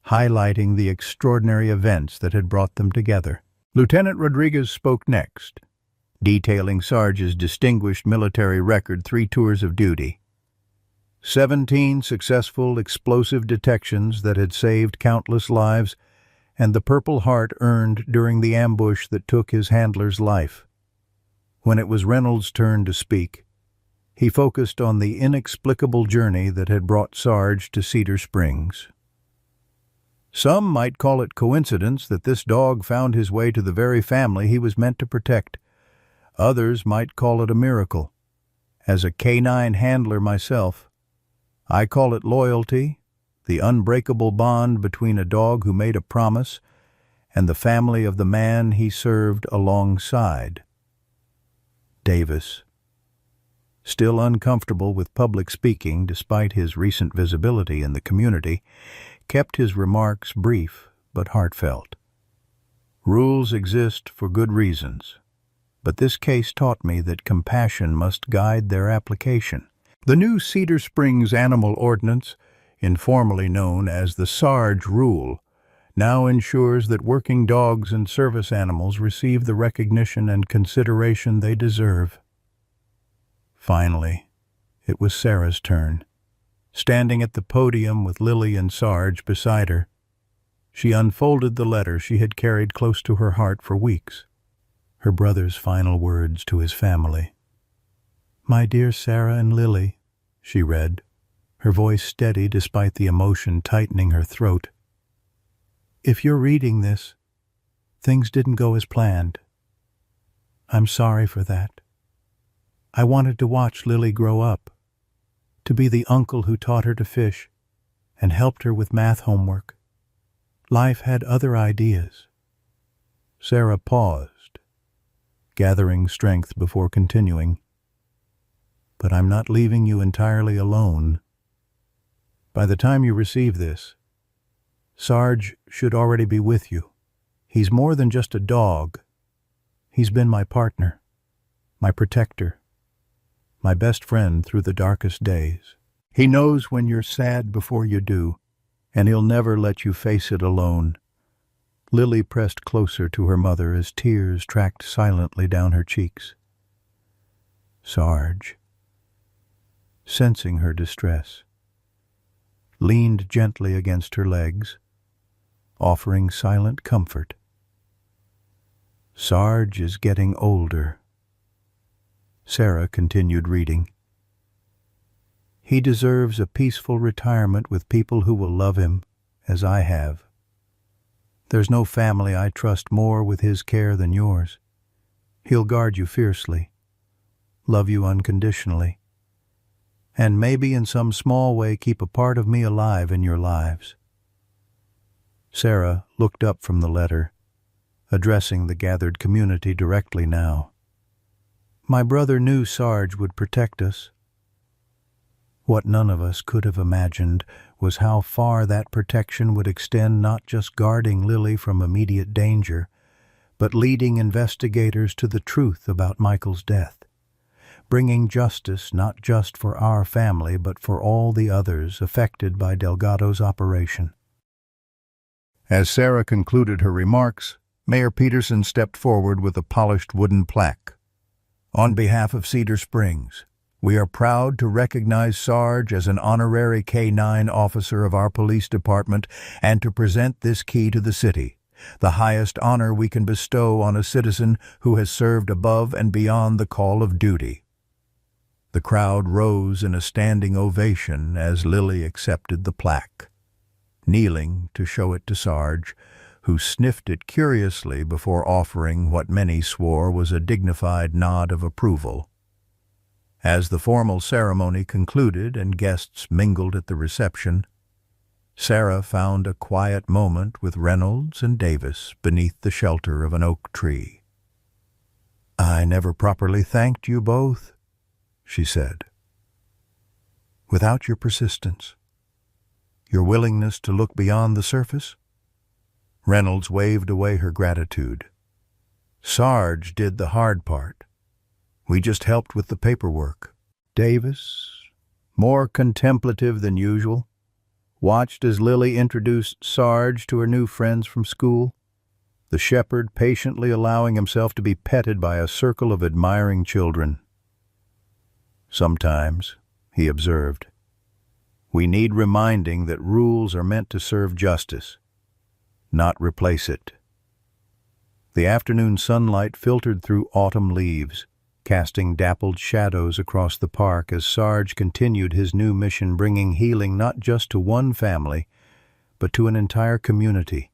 highlighting the extraordinary events that had brought them together. Lieutenant Rodriguez spoke next, detailing Sarge's distinguished military record, 3 tours of duty, 17 successful explosive detections that had saved countless lives, and the Purple Heart earned during the ambush that took his handler's life. When it was Reynolds' turn to speak, he focused on the inexplicable journey that had brought Sarge to Cedar Springs. Some might call it coincidence that this dog found his way to the very family he was meant to protect. Others might call it a miracle. As a canine handler myself, I call it loyalty, the unbreakable bond between a dog who made a promise and the family of the man he served alongside. Davis, still uncomfortable with public speaking despite his recent visibility in the community, kept his remarks brief but heartfelt. Rules exist for good reasons, but this case taught me that compassion must guide their application. The new Cedar Springs Animal Ordinance, informally known as the Sarge Rule, now ensures that working dogs and service animals receive the recognition and consideration they deserve. Finally, it was Sarah's turn. Standing at the podium with Lily and Sarge beside her, she unfolded the letter she had carried close to her heart for weeks. Her brother's final words to his family. "My dear Sarah and Lily," she read, her voice steady despite the emotion tightening her throat. "If you're reading this, things didn't go as planned. I'm sorry for that. I wanted to watch Lily grow up, to be the uncle who taught her to fish and helped her with math homework. Life had other ideas." Sarah paused, gathering strength before continuing. "But I'm not leaving you entirely alone. By the time you receive this, Sarge should already be with you. He's more than just a dog. He's been my partner, my protector, my best friend through the darkest days. He knows when you're sad before you do, and he'll never let you face it alone." Lily pressed closer to her mother as tears tracked silently down her cheeks. Sarge, sensing her distress, leaned gently against her legs, offering silent comfort. "Sarge is getting older." Sarah continued reading. "He deserves a peaceful retirement with people who will love him, as I have. There's no family I trust more with his care than yours. He'll guard you fiercely, love you unconditionally, and maybe in some small way keep a part of me alive in your lives." Sarah looked up from the letter, addressing the gathered community directly now. "My brother knew Sarge would protect us. What none of us could have imagined was how far that protection would extend, not just guarding Lily from immediate danger, but leading investigators to the truth about Michael's death, bringing justice not just for our family but for all the others affected by Delgado's operation." As Sarah concluded her remarks, Mayor Peterson stepped forward with a polished wooden plaque. "On behalf of Cedar Springs, we are proud to recognize Sarge as an honorary K-9 officer of our police department and to present this key to the city, the highest honor we can bestow on a citizen who has served above and beyond the call of duty." The crowd rose in a standing ovation as Lily accepted the plaque, kneeling to show it to Sarge, who sniffed it curiously before offering what many swore was a dignified nod of approval. As the formal ceremony concluded and guests mingled at the reception, Sarah found a quiet moment with Reynolds and Davis beneath the shelter of an oak tree. "I never properly thanked you both," she said. "Without your persistence, your willingness to look beyond the surface." Reynolds waved away her gratitude. "Sarge did the hard part. We just helped with the paperwork." Davis, more contemplative than usual, watched as Lily introduced Sarge to her new friends from school, the shepherd patiently allowing himself to be petted by a circle of admiring children. "Sometimes," he observed, We need reminding that rules are meant to serve justice, not replace it. The afternoon sunlight filtered through autumn leaves, casting dappled shadows across the park as Sarge continued his new mission, bringing healing not just to one family, but to an entire community.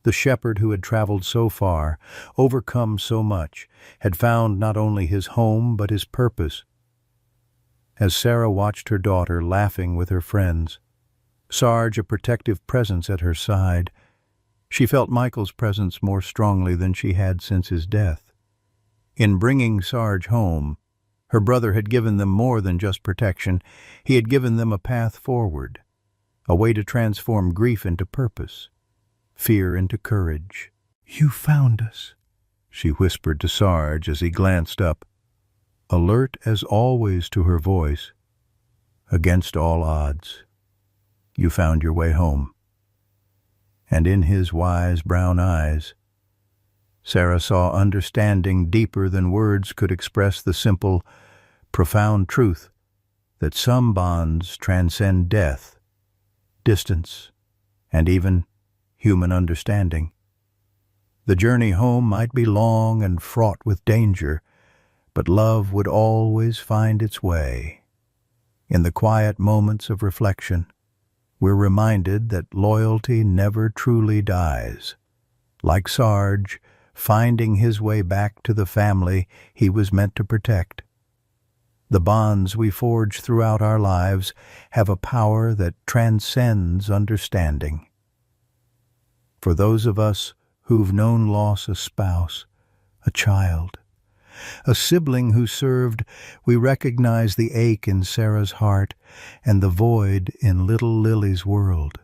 The shepherd who had traveled so far, overcome so much, had found not only his home but his purpose. As Sarah watched her daughter laughing with her friends, Sarge a protective presence at her side, she felt Michael's presence more strongly than she had since his death. In bringing Sarge home, her brother had given them more than just protection. He had given them a path forward, a way to transform grief into purpose, fear into courage. "You found us," she whispered to Sarge as he glanced up, alert as always to her voice. "Against all odds, you found your way home." And in his wise brown eyes, Sarah saw understanding deeper than words could express, the simple, profound truth that some bonds transcend death, distance, and even human understanding. The journey home might be long and fraught with danger, but love would always find its way. In the quiet moments of reflection, we're reminded that loyalty never truly dies. Like Sarge, finding his way back to the family he was meant to protect. The bonds we forge throughout our lives have a power that transcends understanding. For those of us who've known loss, a spouse, a child, a sibling who served, we recognize the ache in Sarah's heart and the void in little Lily's world.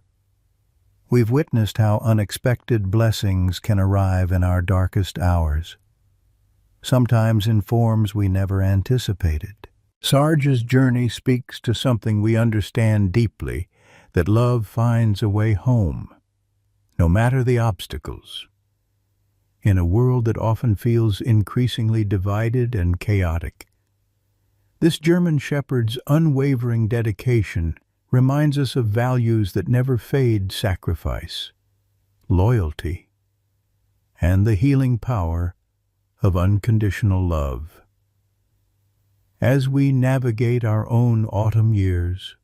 We've witnessed how unexpected blessings can arrive in our darkest hours, sometimes in forms we never anticipated. Sarge's journey speaks to something we understand deeply, that love finds a way home, no matter the obstacles. In a world that often feels increasingly divided and chaotic, this German shepherd's unwavering dedication reminds us of values that never fade: sacrifice, loyalty, and the healing power of unconditional love. As we navigate our own autumn years,